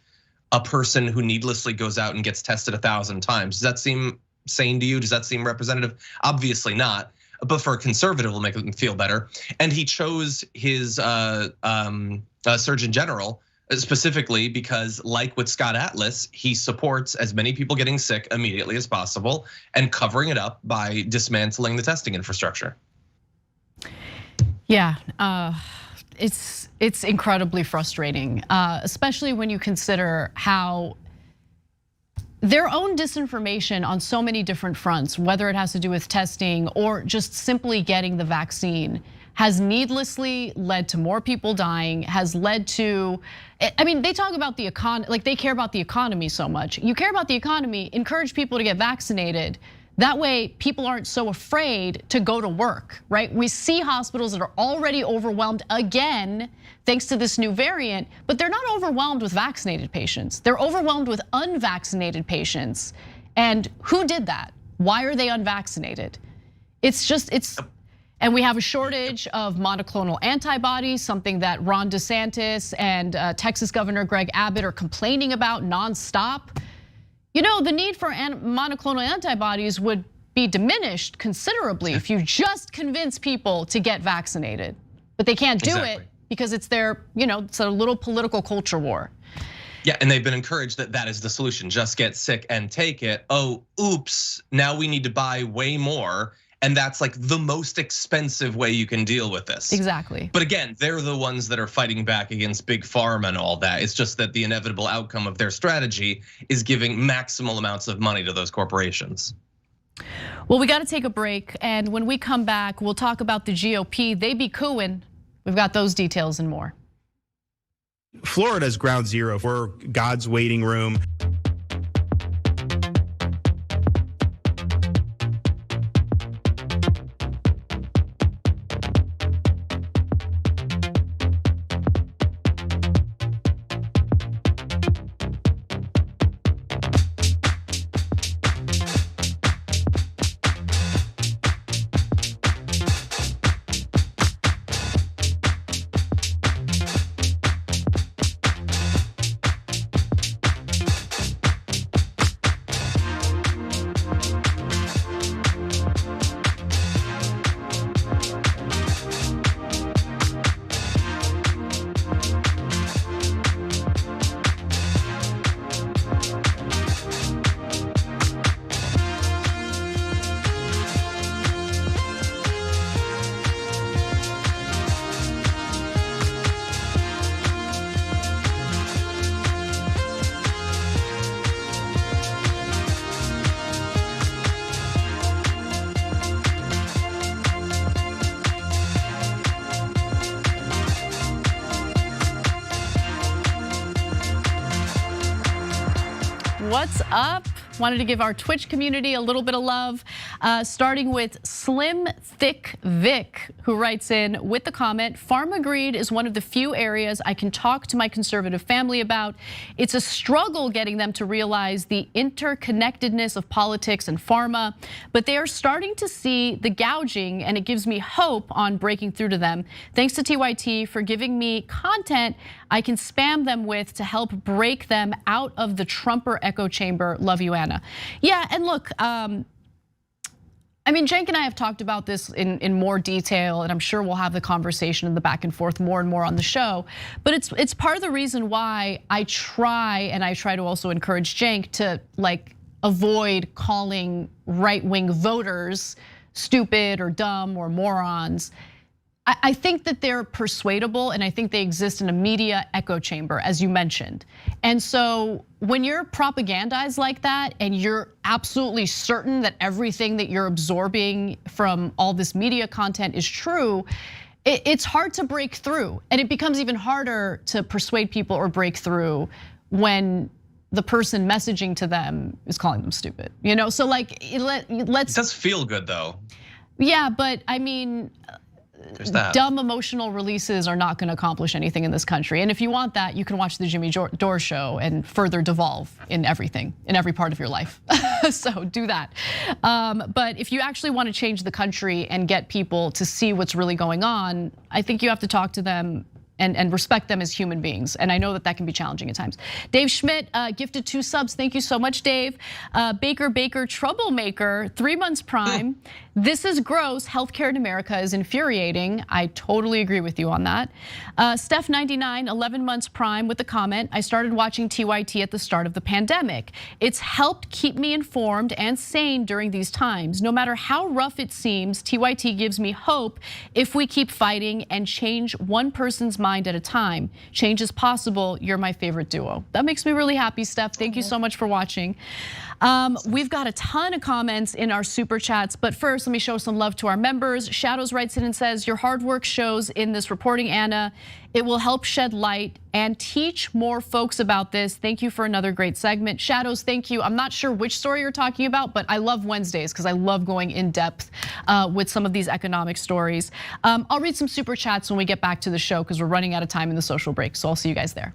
a person who needlessly goes out and gets tested 1,000 times. Does that seem sane to you? Does that seem representative? Obviously not, but for a conservative, will make them feel better. And he chose his Surgeon General specifically because, like with Scott Atlas, he supports as many people getting sick immediately as possible and covering it up by dismantling the testing infrastructure. Yeah, it's incredibly frustrating, especially when you consider how their own disinformation on so many different fronts, whether it has to do with testing or just simply getting the vaccine, has needlessly led to more people dying, has led to, I mean, they talk about the economy, like they care about the economy so much. You care about the economy, encourage people to get vaccinated. That way, people aren't so afraid to go to work, right? We see hospitals that are already overwhelmed again, thanks to this new variant, but they're not overwhelmed with vaccinated patients. They're overwhelmed with unvaccinated patients. And who did that? Why are they unvaccinated? And we have a shortage of monoclonal antibodies, something that Ron DeSantis and Texas Governor Greg Abbott are complaining about nonstop. You know, the need for monoclonal antibodies would be diminished considerably if you just convince people to get vaccinated. But they can't do it because it's their, it's a little political culture war. Yeah, and they've been encouraged that that is the solution. Just get sick and take it. Oh, oops, now we need to buy way more. And that's like the most expensive way you can deal with this. Exactly. But again, they're the ones that are fighting back against big pharma and all that. It's just that the inevitable outcome of their strategy is giving maximal amounts of money to those corporations. Well, we got to take a break. And when we come back, we'll talk about the GOP. They be cooing. We've got those details and more. Florida's ground zero for God's waiting room. What's up? Wanted to give our Twitch community a little bit of love, starting with Slim Thick Vic, who writes in with the comment, pharma greed is one of the few areas I can talk to my conservative family about. It's a struggle getting them to realize the interconnectedness of politics and pharma, but they are starting to see the gouging, and it gives me hope on breaking through to them. Thanks to TYT for giving me content I can spam them with to help break them out of the Trumper echo chamber. Love you, Anna. Yeah, and look, I mean, Cenk and I have talked about this in more detail, and I'm sure we'll have the conversation in the back and forth more and more on the show. But it's part of the reason why I try to also encourage Cenk to avoid calling right-wing voters stupid or dumb or morons. I think that they're persuadable, and I think they exist in a media echo chamber, as you mentioned. And so when you're propagandized like that, and you're absolutely certain that everything that you're absorbing from all this media content is true, it's hard to break through. And it becomes even harder to persuade people or break through when the person messaging to them is calling them stupid. So let's. It does feel good though. Yeah, but I mean, dumb emotional releases are not going to accomplish anything in this country. And if you want that, you can watch the Jimmy Dore show and further devolve in everything, in every part of your life. So do that. But if you actually want to change the country and get people to see what's really going on, I think you have to talk to them and respect them as human beings. And I know that can be challenging at times. Dave Schmidt gifted 2 subs. Thank you so much, Dave. Baker, troublemaker, 3 months prime. This is gross. Healthcare in America is infuriating. I totally agree with you on that. Steph 99, 11 months prime with the comment, I started watching TYT at the start of the pandemic. It's helped keep me informed and sane during these times. No matter how rough it seems, TYT gives me hope if we keep fighting and change one person's mind at a time. Change is possible. You're my favorite duo. That makes me really happy, Steph. Thank you so much for watching. We've got a ton of comments in our super chats, but first let me show some love to our members. Shadows writes in and says, your hard work shows in this reporting, Anna. It will help shed light and teach more folks about this. Thank you for another great segment. Shadows, thank you. I'm not sure which story you're talking about, but I love Wednesdays because I love going in depth with some of these economic stories. I'll read some super chats when we get back to the show because we're running out of time in the social break. So I'll see you guys there.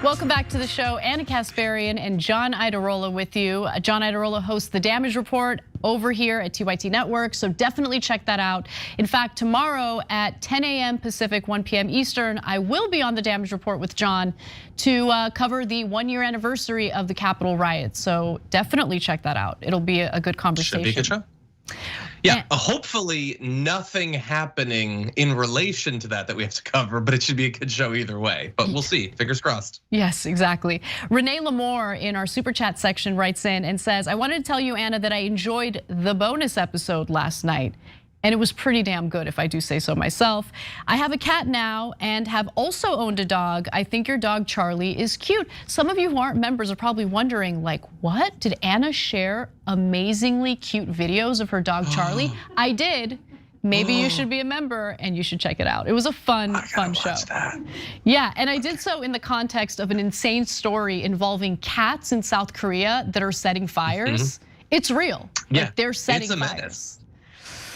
Welcome back to the show. Anna Kasparian and John Iadarola with you. John Iadarola hosts The Damage Report over here at TYT Network, so definitely check that out. In fact, tomorrow at 10 a.m. Pacific, 1 p.m. Eastern, I will be on The Damage Report with John to cover the 1-year anniversary of the Capitol riots. So definitely check that out. It'll be a good conversation. Should be a good show. Yeah, hopefully nothing happening in relation to that we have to cover, but it should be a good show either way. But we'll see, fingers crossed. Yes, exactly. Renee Lamore in our super chat section writes in and says, I wanted to tell you, Anna, that I enjoyed the bonus episode last night. And it was pretty damn good, if I do say so myself. I have a cat now and have also owned a dog. I think your dog Charlie is cute. Some of you who aren't members are probably wondering, like, what? Did Anna share amazingly cute videos of her dog Charlie? I did. Maybe you should be a member and you should check it out. It was a fun show. Yeah, and I did so in the context of an insane story involving cats in South Korea that are setting fires. It's real. Yeah, like they're setting it's a fires. menace.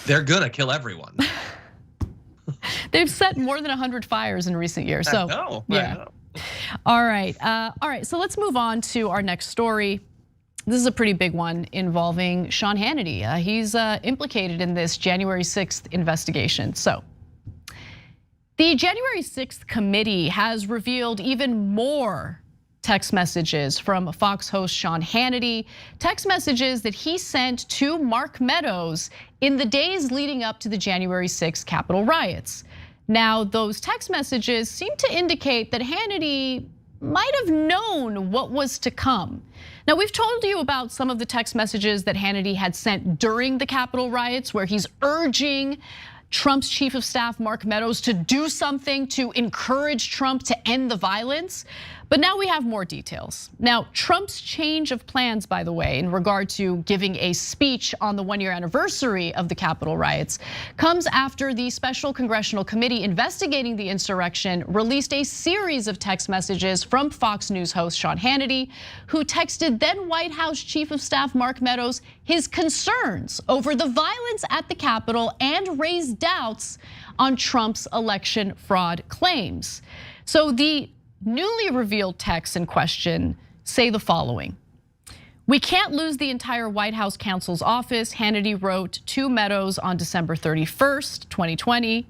They're gonna kill everyone. They've set more than 100 fires in recent years. So I know. All right. So let's move on to our next story. This is a pretty big one involving Sean Hannity. He's implicated in this January 6th investigation. So the January 6th committee has revealed even more text messages from Fox host Sean Hannity, text messages that he sent to Mark Meadows in the days leading up to the January 6th Capitol riots. Now, those text messages seem to indicate that Hannity might have known what was to come. Now, we've told you about some of the text messages that Hannity had sent during the Capitol riots, where he's urging Trump's chief of staff, Mark Meadows, to do something to encourage Trump to end the violence. But now we have more details. Now, Trump's change of plans, by the way, in regard to giving a speech on the 1-year anniversary of the Capitol riots, comes after the special congressional committee investigating the insurrection released a series of text messages from Fox News host Sean Hannity, who texted then White House Chief of Staff Mark Meadows his concerns over the violence at the Capitol and raised doubts on Trump's election fraud claims. So the newly revealed texts in question say the following. We can't lose the entire White House counsel's office, Hannity wrote to Meadows on December 31st, 2020.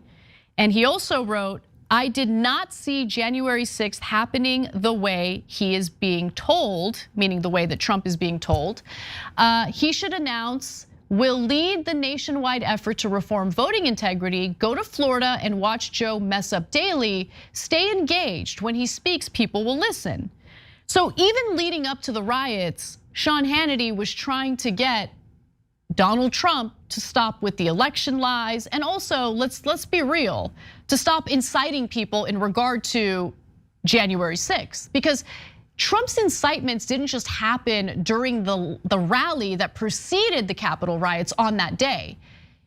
And he also wrote, I did not see January 6th happening the way he is being told, meaning the way that Trump is being told. He should announce, will lead the nationwide effort to reform voting integrity, go to Florida and watch Joe mess up daily, stay engaged. When he speaks, people will listen. So even leading up to the riots, Sean Hannity was trying to get Donald Trump to stop with the election lies, and also, let's be real, to stop inciting people in regard to January 6th. Because Trump's incitements didn't just happen during the rally that preceded the Capitol riots on that day.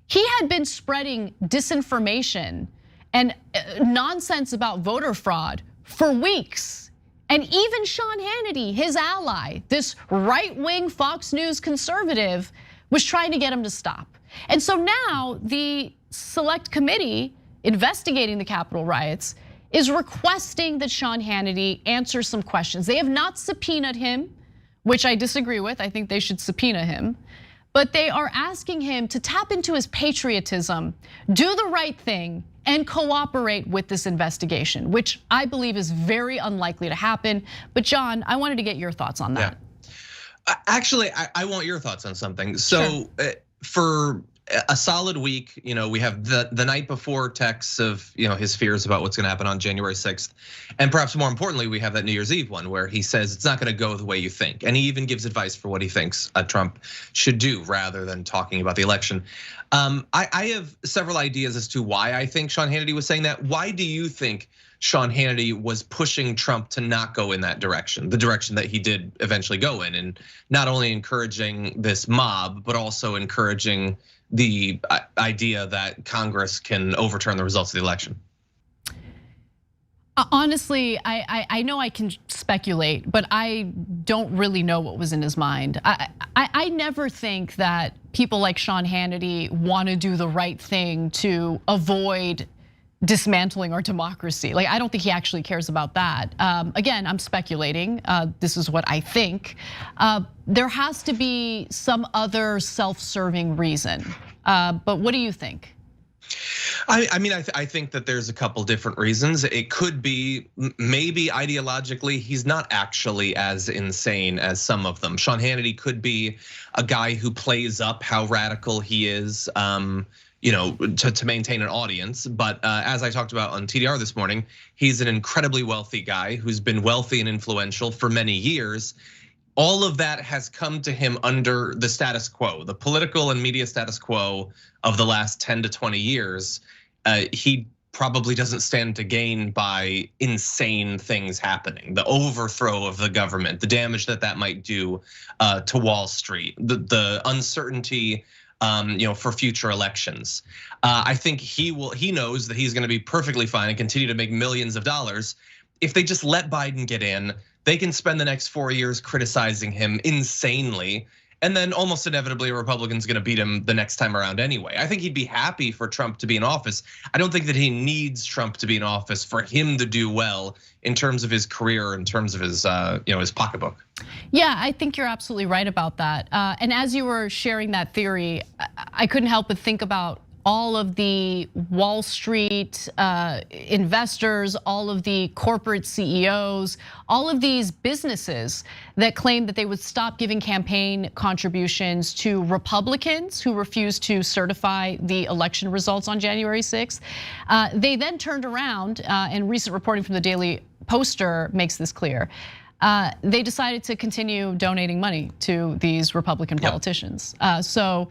He had been spreading disinformation and nonsense about voter fraud for weeks. And even Sean Hannity, his ally, this right-wing Fox News conservative, was trying to get him to stop. And so now the select committee investigating the Capitol riots is requesting that Sean Hannity answer some questions. They have not subpoenaed him, which I disagree with. I think they should subpoena him. But they are asking him to tap into his patriotism, do the right thing, and cooperate with this investigation, which I believe is very unlikely to happen. But John, I wanted to get your thoughts on that. Yeah. Actually, I want your thoughts on something. So for a solid week, we have the night before texts of his fears about what's going to happen on January 6th, and perhaps more importantly, we have that New Year's Eve one where he says it's not going to go the way you think, and he even gives advice for what he thinks Trump should do rather than talking about the election. I have several ideas as to why I think Sean Hannity was saying that. Why do you think Sean Hannity was pushing Trump to not go in that direction, the direction that he did eventually go in, and not only encouraging this mob, but also encouraging the idea that Congress can overturn the results of the election? Honestly, I know I can speculate, but I don't really know what was in his mind. I never think that people like Sean Hannity want to do the right thing to avoid dismantling our democracy. Like, I don't think he actually cares about that. Again, I'm speculating. This is what I think. There has to be some other self-serving reason. But what do you think? I mean, I think that there's a couple different reasons. It could be maybe ideologically, he's not actually as insane as some of them. Sean Hannity could be a guy who plays up how radical he is, to maintain an audience. But as I talked about on TDR this morning, he's an incredibly wealthy guy who's been wealthy and influential for many years. All of that has come to him under the status quo, the political and media status quo of the last 10 to 20 years. He probably doesn't stand to gain by insane things happening, the overthrow of the government, the damage that might do to Wall Street, the uncertainty for future elections. I think he knows that he's gonna be perfectly fine and continue to make millions of dollars if they just let Biden get in. They can spend the next 4 years criticizing him insanely, and then almost inevitably a Republican's gonna beat him the next time around anyway. I think he'd be happy for Trump to be in office. I don't think that he needs Trump to be in office for him to do well in terms of his career, in terms of his his pocketbook. Yeah, I think you're absolutely right about that. And as you were sharing that theory, I couldn't help but think about all of the Wall Street investors, all of the corporate CEOs, all of these businesses that claimed that they would stop giving campaign contributions to Republicans who refused to certify the election results on January 6th. They then turned around, and recent reporting from the Daily Poster makes this clear. They decided to continue donating money to these Republican politicians. So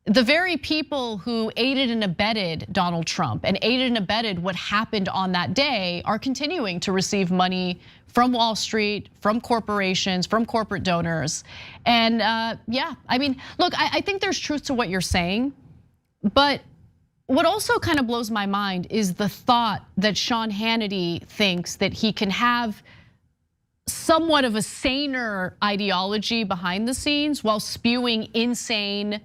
the very people who aided and abetted Donald Trump and aided and abetted what happened on that day are continuing to receive money from Wall Street, from corporations, from corporate donors. And yeah, I mean, look, I think there's truth to what you're saying, but what also kind of blows my mind is the thought that Sean Hannity thinks that he can have somewhat of a saner ideology behind the scenes while spewing insane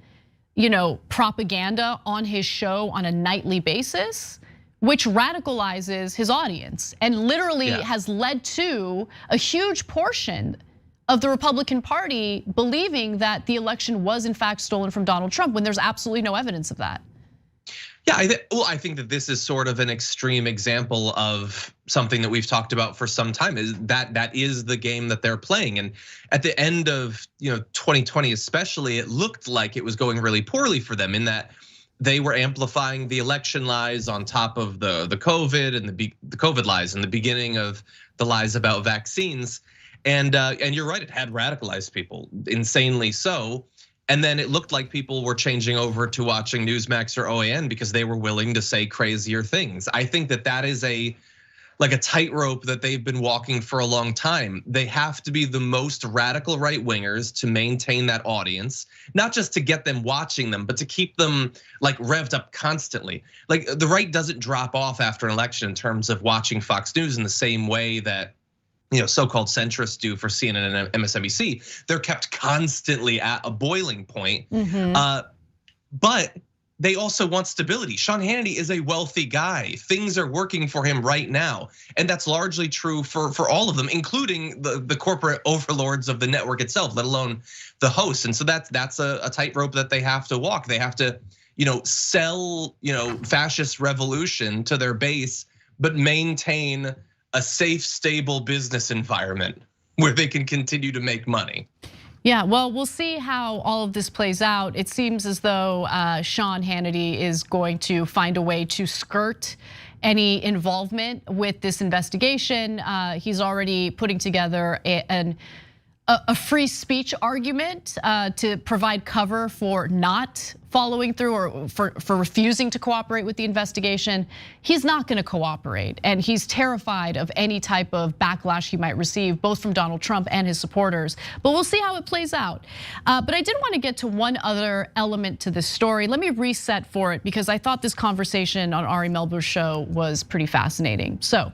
propaganda on his show on a nightly basis, which radicalizes his audience and literally has led to a huge portion of the Republican Party believing that the election was in fact stolen from Donald Trump when there's absolutely no evidence of that. Yeah, I think that this is sort of an extreme example of something that we've talked about for some time. Is that is the game that they're playing, and at the end of 2020, especially, it looked like it was going really poorly for them in that they were amplifying the election lies on top of the COVID and the COVID lies and the beginning of the lies about vaccines, and you're right, it had radicalized people, insanely so. And then it looked like people were changing over to watching Newsmax or OAN because they were willing to say crazier things. I think that is like a tightrope that they've been walking for a long time. They have to be the most radical right wingers to maintain that audience, not just to get them watching them, but to keep them like revved up constantly. Like the right doesn't drop off after an election in terms of watching Fox News in the same way that so-called centrists do for CNN and MSNBC. They're kept constantly at a boiling point. but they also want stability. Sean Hannity is a wealthy guy. Things are working for him right now. And that's largely true for all of them, including the corporate overlords of the network itself, let alone the hosts. And so that's a tightrope that they have to walk. They have to, sell, fascist revolution to their base, but maintain a safe, stable business environment where they can continue to make money. Yeah, well, we'll see how all of this plays out. It seems as though Sean Hannity is going to find a way to skirt any involvement with this investigation. He's already putting together a free speech argument to provide cover for not following through or for refusing to cooperate with the investigation. He's not going to cooperate, and he's terrified of any type of backlash he might receive, both from Donald Trump and his supporters. But we'll see how it plays out. But I did want to get to one other element to this story. Let me reset for it because I thought this conversation on Ari Melber's show was pretty fascinating. So,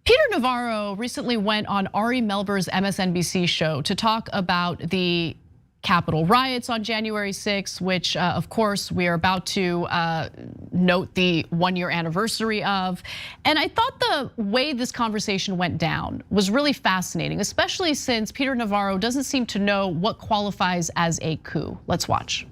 Peter Navarro recently went on Ari Melber's MSNBC show to talk about the Capitol riots on January 6th, which of course we are about to note the 1-year anniversary of. And I thought the way this conversation went down was really fascinating, especially since Peter Navarro doesn't seem to know what qualifies as a coup. Let's watch.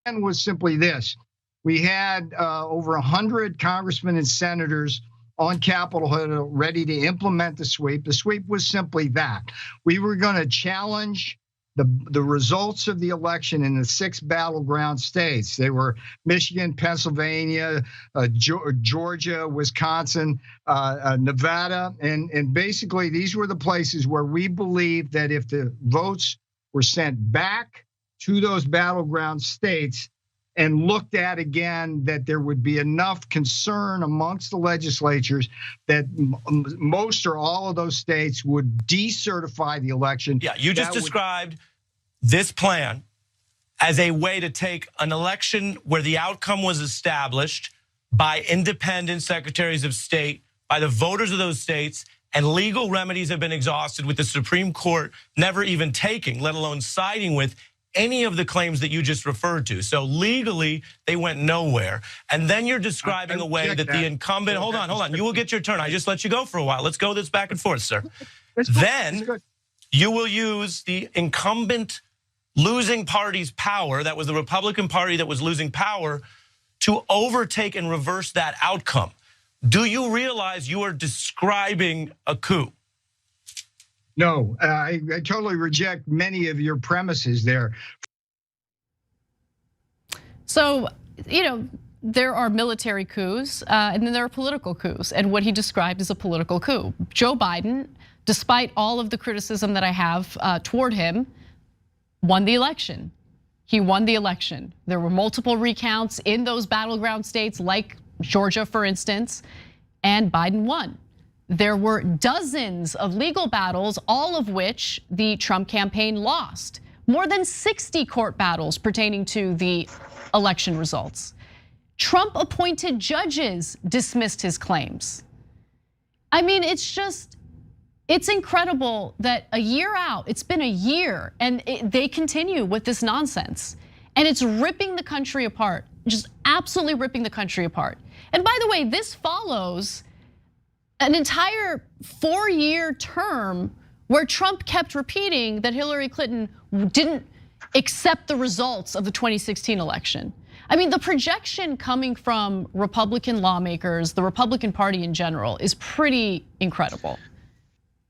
And was simply this: we had over 100 congressmen and senators on Capitol Hill ready to implement the sweep. The sweep was simply that. We were going to challenge the results of the election in the 6 battleground states. They were Michigan, Pennsylvania, Georgia, Wisconsin, Nevada. And basically these were the places where we believed that if the votes were sent back to those battleground states and looked at again, that there would be enough concern amongst the legislatures that most or all of those states would decertify the election. Yeah, you just described this plan as a way to take an election where the outcome was established by independent secretaries of state, by the voters of those states, and legal remedies have been exhausted with the Supreme Court never even taking, let alone siding with, any of the claims that you just referred to. So legally, they went nowhere. And then you're describing a way that the incumbent, hold on, you will get your turn. I just let you go for a while. Let's go this back and forth, sir. Then you will use the incumbent losing party's power, that was the Republican Party that was losing power, to overtake and reverse that outcome. Do you realize you are describing a coup? No, I totally reject many of your premises there. So, there are military coups and then there are political coups. And what he described is a political coup. Joe Biden, despite all of the criticism that I have toward him, won the election. He won the election. There were multiple recounts in those battleground states like Georgia, for instance, and Biden won. There were dozens of legal battles, all of which the Trump campaign lost. More than 60 court battles pertaining to the election results. Trump appointed judges dismissed his claims. I mean, it's incredible that a year out, it's been a year, and they continue with this nonsense. And it's ripping the country apart, just absolutely ripping the country apart. And by the way, this follows an entire 4-year term where Trump kept repeating that Hillary Clinton didn't accept the results of the 2016 election. I mean, the projection coming from Republican lawmakers, the Republican Party in general, is pretty incredible.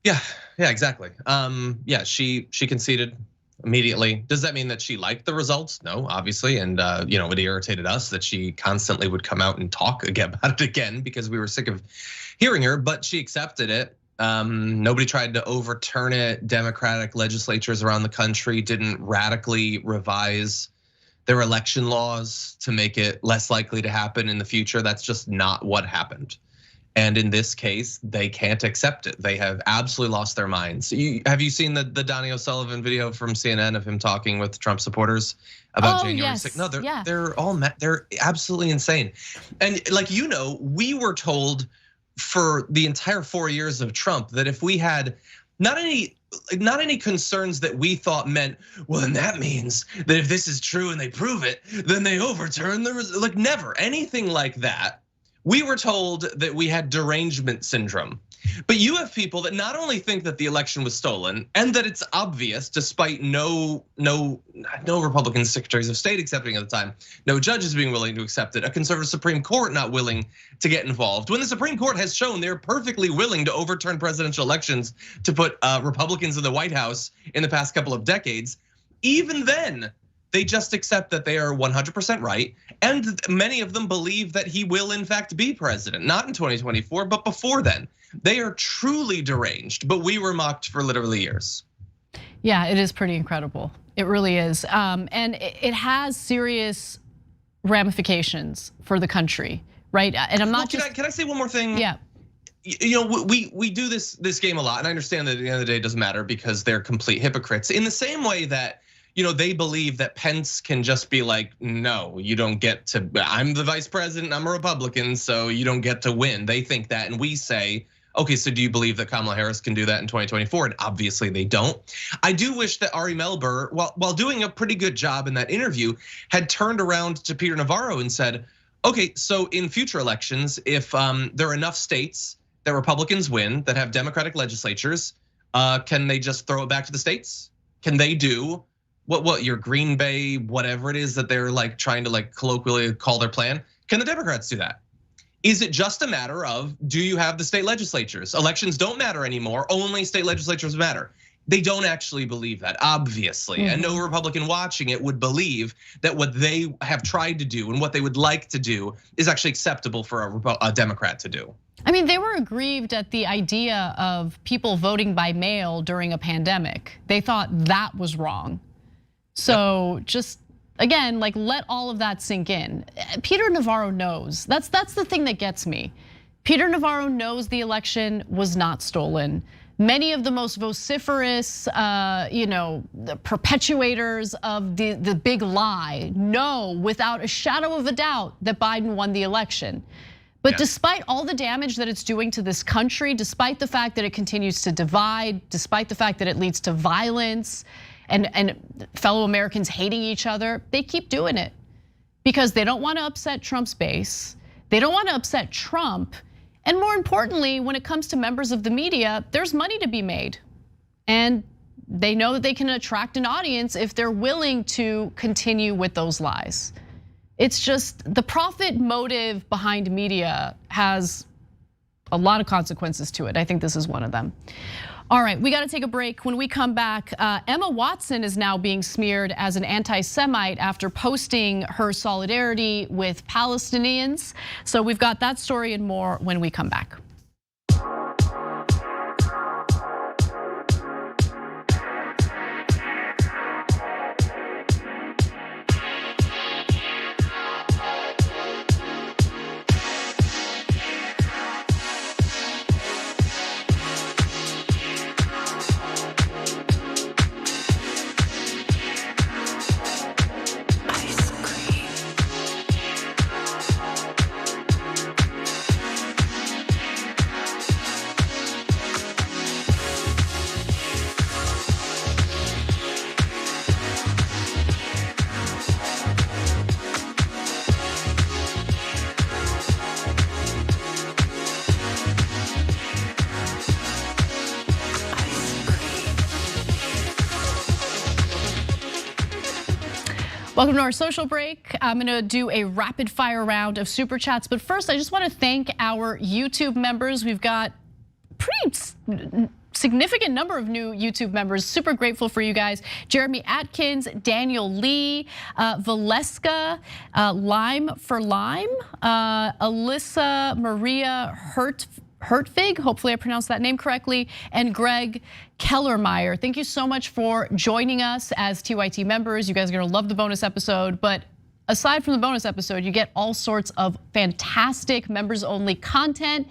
Yeah, exactly. Yeah, she conceded immediately. Does that mean that she liked the results? No, obviously. And it irritated us that she constantly would come out and talk about it again because we were sick of hearing her, but she accepted it. Nobody tried to overturn it. Democratic legislatures around the country didn't radically revise their election laws to make it less likely to happen in the future. That's just not what happened. And in this case, they can't accept it. They have absolutely lost their minds. Have you seen the Donnie O'Sullivan video from CNN of him talking with Trump supporters about January 6th? No, they're absolutely insane. And we were told for the entire 4 years of Trump that if we had not any not any concerns that we thought meant, well, then that means that if this is true and they prove it, then they overturn the like never anything like that. We were told that we had derangement syndrome. But you have people that not only think that the election was stolen and that it's obvious, despite no Republican secretaries of state accepting at the time, no judges being willing to accept it, a conservative Supreme Court not willing to get involved. When the Supreme Court has shown they're perfectly willing to overturn presidential elections to put Republicans in the White House in the past couple of decades, even then, they just accept that they are 100% right. And many of them believe that he will in fact be president, not in 2024, but before then. They are truly deranged, but we were mocked for literally years. Yeah, it is pretty incredible. It really is. And it has serious ramifications for the country, right? And I'm not Can I say one more thing? Yeah. You know, we do this game a lot, and I understand that at the end of the day it doesn't matter because they're complete hypocrites. In the same way that, you know, they believe that Pence can just be like, no, you don't get to, I'm the vice president, I'm a Republican, so you don't get to win. They think that, and we say, okay, so do you believe that Kamala Harris can do that in 2024? And obviously they don't. I do wish that Ari Melber, while doing a pretty good job in that interview, had turned around to Peter Navarro and said, okay, so in future elections, if there are enough states that Republicans win that have Democratic legislatures, can they just throw it back to the states? Can they do what your Green Bay, whatever it is that they're like trying to like colloquially call their plan? Can the Democrats do that? Is it just a matter of, do you have the state legislatures? Elections don't matter anymore, only state legislatures matter. They don't actually believe that, obviously. And no Republican watching it would believe that what they have tried to do and what they would like to do is actually acceptable for a Democrat to do. I mean, they were aggrieved at the idea of people voting by mail during a pandemic. They thought that was wrong. So just, again, like let all of that sink in. Peter Navarro knows, that's the thing that gets me. Peter Navarro knows the election was not stolen. Many of the most vociferous, the perpetuators of the big lie know without a shadow of a doubt that Biden won the election. But despite all the damage that it's doing to this country, despite the fact that it continues to divide, despite the fact that it leads to violence, and fellow Americans hating each other, they keep doing it because they don't want to upset Trump's base. They don't want to upset Trump. And more importantly, when it comes to members of the media, there's money to be made. And they know that they can attract an audience if they're willing to continue with those lies. It's just the profit motive behind media has a lot of consequences to it. I think this is one of them. All right, we got to take a break. When we come back, Emma Watson is now being smeared as an anti-Semite after posting her solidarity with Palestinians. So we've got that story and more when we come back. Welcome to our social break. I'm gonna do a rapid fire round of super chats, but first I just wanna thank our YouTube members. We've got pretty significant number of new YouTube members. Super grateful for you guys. Jeremy Atkins, Daniel Lee, Valeska, Lime for Lime, Alyssa Maria Hertvig, hopefully I pronounced that name correctly, and Greg Kellermeyer. Thank you so much for joining us as TYT members. You guys are gonna love the bonus episode, but aside from the bonus episode, you get all sorts of fantastic members only content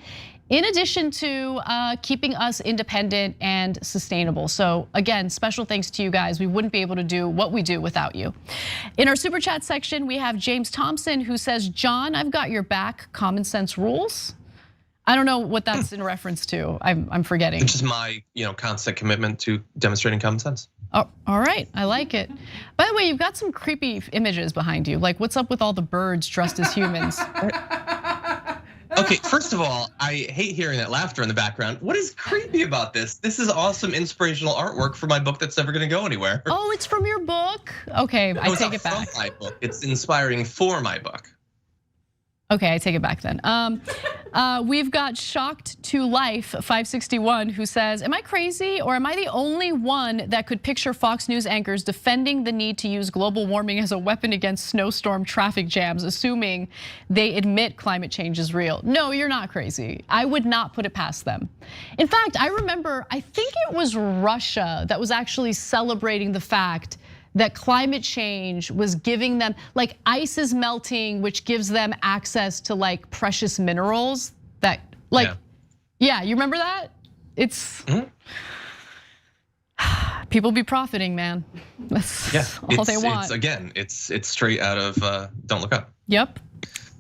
in addition to keeping us independent and sustainable. So again, special thanks to you guys. We wouldn't be able to do what we do without you. In our super chat section, we have James Thompson who says, John, I've got your back, common sense rules. I don't know what that's in reference to. I'm forgetting. Which is my constant commitment to demonstrating common sense. Oh, all right, I like it. By the way, you've got some creepy images behind you. Like, what's up with all the birds dressed as humans? Okay, first of all, I hate hearing that laughter in the background. What is creepy about this? This is awesome inspirational artwork for my book that's never gonna go anywhere. Oh, it's from your book? Okay, I take it back. From my book. It's inspiring for my book. Okay, I take it back then. We've got Shocked to Life 561 who says, am I crazy or am I the only one that could picture Fox News anchors defending the need to use global warming as a weapon against snowstorm traffic jams, assuming they admit climate change is real? No, you're not crazy. I would not put it past them. In fact, I remember, I think it was Russia that was actually celebrating the fact that climate change was giving them, like ice is melting, which gives them access to like precious minerals that like, yeah, you remember that? It's, people be profiting, man. That's all they want. It's straight out of Don't Look Up. Yep.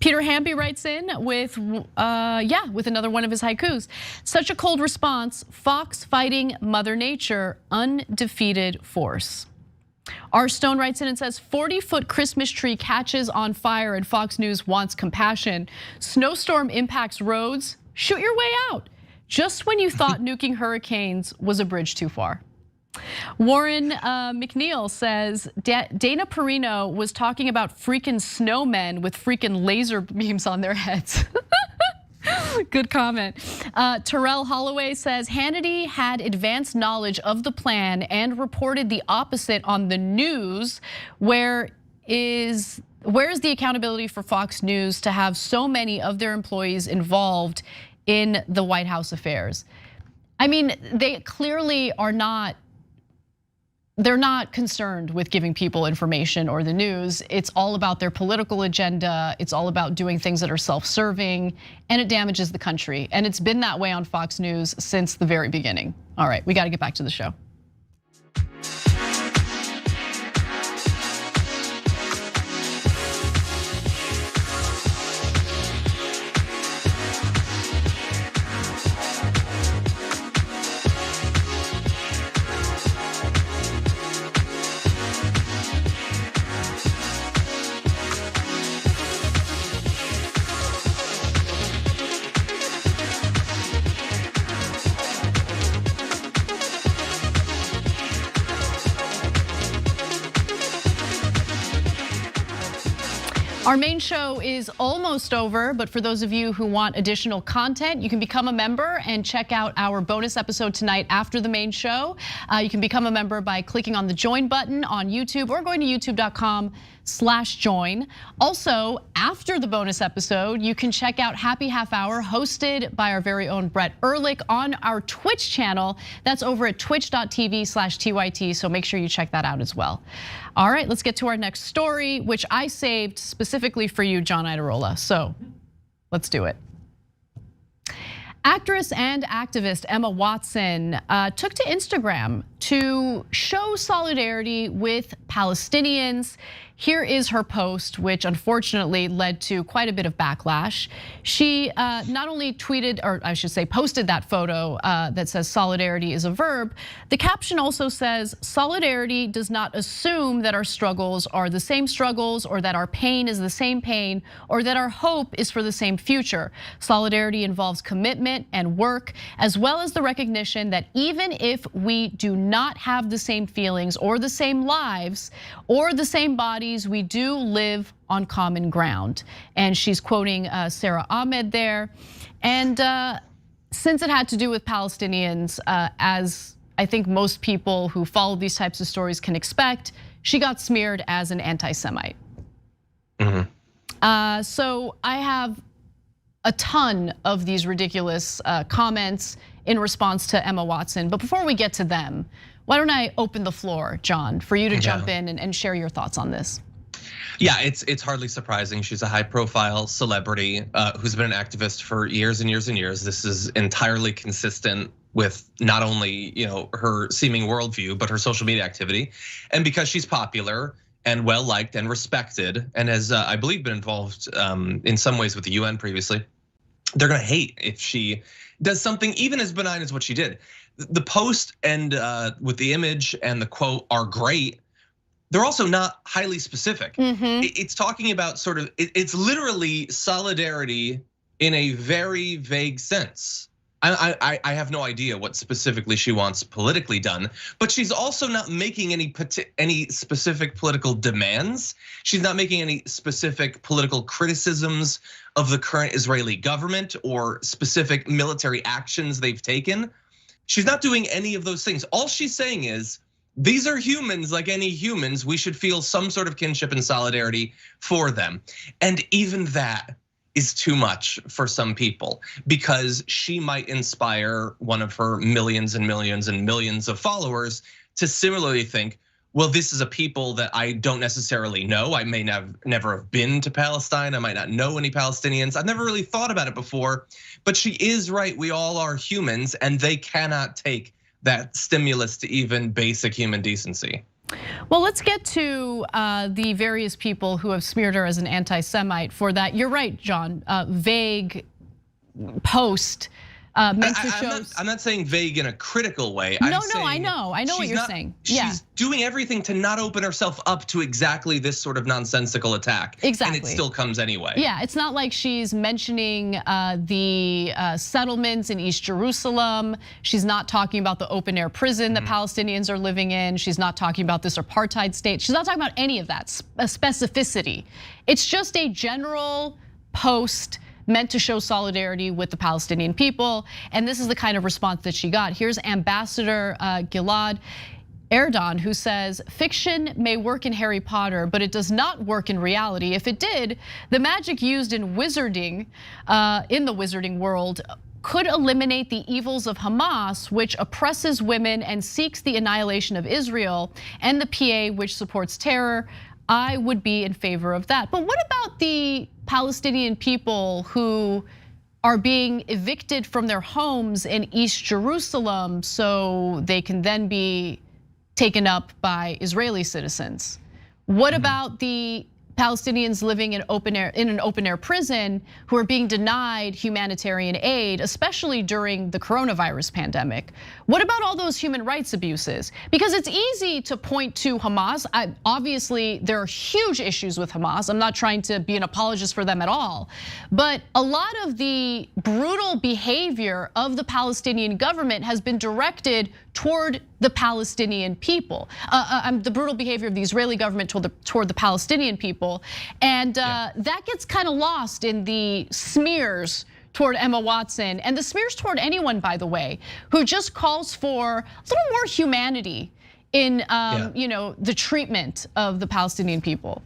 Peter Hamby writes in with, with another one of his haikus. Such a cold response, Fox fighting Mother Nature, undefeated force. R. Stone writes in and says, 40-foot Christmas tree catches on fire and Fox News wants compassion. Snowstorm impacts roads, shoot your way out. Just when you thought nuking hurricanes was a bridge too far. Warren McNeil says, Dana Perino was talking about freaking snowmen with freaking laser beams on their heads. Good comment. Terrell Holloway says Hannity had advanced knowledge of the plan and reported the opposite on the news. Where is the accountability for Fox News to have so many of their employees involved in the White House affairs? I mean, they clearly are not. They're not concerned with giving people information or the news. It's all about their political agenda. It's all about doing things that are self-serving, and it damages the country. And it's been that way on Fox News since the very beginning. All right, we got to get back to the show. Our main show is almost over, but for those of you who want additional content, you can become a member and check out our bonus episode tonight after the main show. You can become a member by clicking on the join button on YouTube or going to youtube.com/join. Also, after the bonus episode, you can check out Happy Half Hour hosted by our very own Brett Ehrlich on our Twitch channel. That's over at twitch.tv/TYT, so make sure you check that out as well. All right, let's get to our next story, which I saved specifically for you, John Iadarola. So let's do it. Actress and activist Emma Watson took to Instagram to show solidarity with Palestinians. Here is her post, which unfortunately led to quite a bit of backlash. She not only tweeted, or I should say posted that photo that says solidarity is a verb. The caption also says, solidarity does not assume that our struggles are the same struggles, or that our pain is the same pain, or that our hope is for the same future. Solidarity involves commitment and work, as well as the recognition that even if we do not have the same feelings or the same lives or the same bodies, we do live on common ground. And she's quoting Sarah Ahmed there. And since it had to do with Palestinians, as I think most people who follow these types of stories can expect, she got smeared as an anti-Semite. So I have a ton of these ridiculous comments in response to Emma Watson. But before we get to them, why don't I open the floor, John, for you to jump in and share your thoughts on this? Yeah, it's hardly surprising. She's a high-profile celebrity who's been an activist for years and years and years. This is entirely consistent with not only her seeming worldview, but her social media activity. And because she's popular and well-liked and respected, and has, I believe, been involved in some ways with the UN previously, they're gonna hate if she does something even as benign as what she did. The post and with the image and the quote are great. They're also not highly specific. It's talking about sort of, it's literally solidarity in a very vague sense. I have no idea what specifically she wants politically done, but she's also not making any specific political demands. She's not making any specific political criticisms of the current Israeli government or specific military actions they've taken. She's not doing any of those things. All she's saying is, these are humans like any humans. We should feel some sort of kinship and solidarity for them. And even that is too much for some people, because she might inspire one of her millions and millions and millions of followers to similarly think, well, this is a people that I don't necessarily know. I may never have been to Palestine. I might not know any Palestinians. I've never really thought about it before, but she is right. We all are humans, and they cannot take that stimulus to even basic human decency. Well, let's get to the various people who have smeared her as an anti-Semite for that. You're right, John, vague post meant to show. I'm not saying vague in a critical way. No, I know what you're saying. She's doing everything to not open herself up to exactly this sort of nonsensical attack. Exactly. And it still comes anyway. Yeah, it's not like she's mentioning the settlements in East Jerusalem. She's not talking about the open air prison that Palestinians are living in. She's not talking about this apartheid state. She's not talking about any of that specificity. It's just a general post meant to show solidarity with the Palestinian people. And this is the kind of response that she got. Here's Ambassador Gilad Erdogan, who says, fiction may work in Harry Potter, but it does not work in reality. If it did, the magic used in wizarding, in the wizarding world, could eliminate the evils of Hamas, which oppresses women and seeks the annihilation of Israel, and the PA, which supports terror. I would be in favor of that. But what about the Palestinian people who are being evicted from their homes in East Jerusalem so they can then be taken up by Israeli citizens? What about the Palestinians living in an open air prison who are being denied humanitarian aid, especially during the coronavirus pandemic? What about all those human rights abuses? Because it's easy to point to Hamas. Obviously, there are huge issues with Hamas. I'm not trying to be an apologist for them at all. But a lot of the brutal behavior of the Palestinian government has been directed toward the Palestinian people. The brutal behavior of the Israeli government toward the Palestinian people. And that gets kind of lost in the smears toward Emma Watson, and the smears toward anyone, by the way, who just calls for a little more humanity in the treatment of the Palestinian people.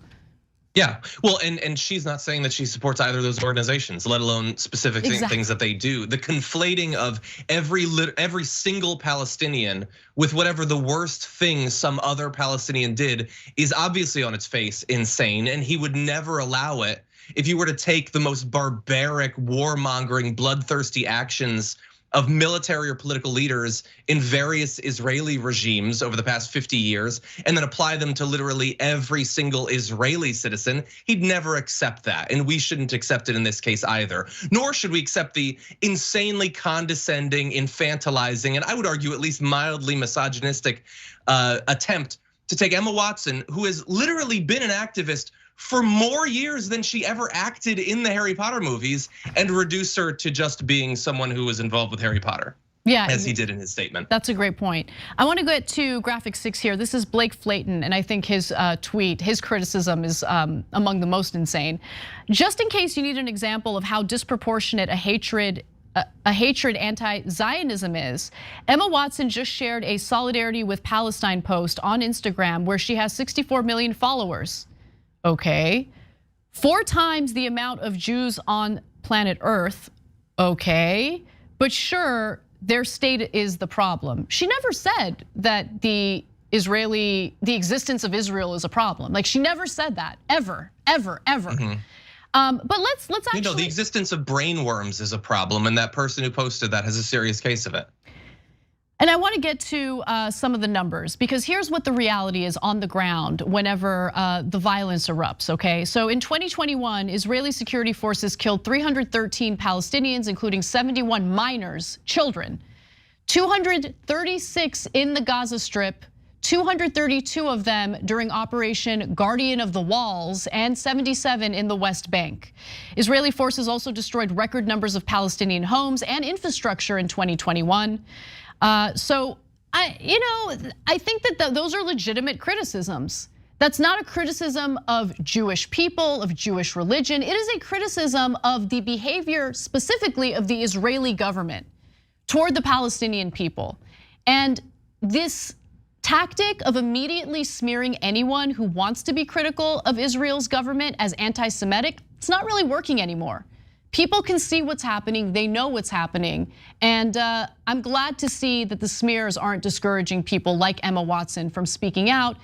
Yeah, well, and she's not saying that she supports either of those organizations, let alone specific things that they do. The conflating of every single Palestinian with whatever the worst thing some other Palestinian did is obviously on its face insane, and he would never allow it if you were to take the most barbaric, warmongering, bloodthirsty actions of military or political leaders in various Israeli regimes over the past 50 years and then apply them to literally every single Israeli citizen. He'd never accept that, and we shouldn't accept it in this case either. Nor should we accept the insanely condescending, infantilizing, and I would argue at least mildly misogynistic attempt to take Emma Watson, who has literally been an activist for more years than she ever acted in the Harry Potter movies, and reduce her to just being someone who was involved with Harry Potter. Yeah, as he did in his statement. That's a great point. I want to get to graphic 6 here. This is Blake Flayton, and I think his tweet, his criticism is among the most insane. Just in case you need an example of how disproportionate a hatred anti-Zionism is, Emma Watson just shared a solidarity with Palestine post on Instagram where she has 64 million followers. Okay, 4 times the amount of Jews on planet Earth. Okay, but sure, their state is the problem. She never said that the existence of Israel is a problem. Like, she never said that, ever. But let's actually, the existence of brain worms is a problem, and that person who posted that has a serious case of it. And I want to get to some of the numbers, because here's what the reality is on the ground whenever the violence erupts, okay? So in 2021, Israeli security forces killed 313 Palestinians, including 71 minors, children, 236 in the Gaza Strip, 232 of them during Operation Guardian of the Walls, and 77 in the West Bank. Israeli forces also destroyed record numbers of Palestinian homes and infrastructure in 2021. So I think that those are legitimate criticisms. That's not a criticism of Jewish people, of Jewish religion. It is a criticism of the behavior specifically of the Israeli government toward the Palestinian people. And this tactic of immediately smearing anyone who wants to be critical of Israel's government as anti-Semitic, it's not really working anymore. People can see what's happening, they know what's happening, and I'm glad to see that the smears aren't discouraging people like Emma Watson from speaking out,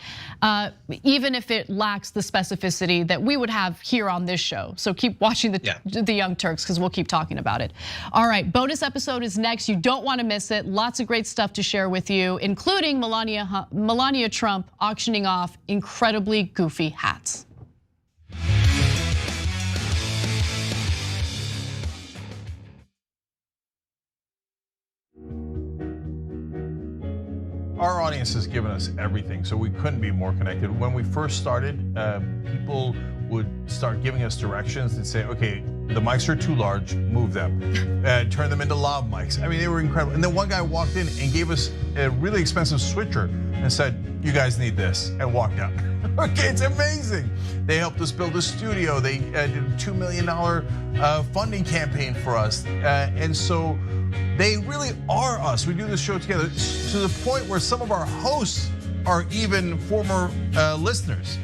even if it lacks the specificity that we would have here on this show. So keep watching the Young Turks, because we'll keep talking about it. All right, bonus episode is next. You don't want to miss it. Lots of great stuff to share with you, including Melania Trump auctioning off incredibly goofy hats. Our audience has given us everything, so we couldn't be more connected. When we first started, people would start giving us directions and say, okay, the mics are too large, move them. Turn them into lav mics. I mean, they were incredible. And then one guy walked in and gave us a really expensive switcher and said, you guys need this, and walked out. Okay, it's amazing. They helped us build a studio. They did a $2 million funding campaign for us. And so they really are us. We do this show together to the point where some of our hosts are even former listeners.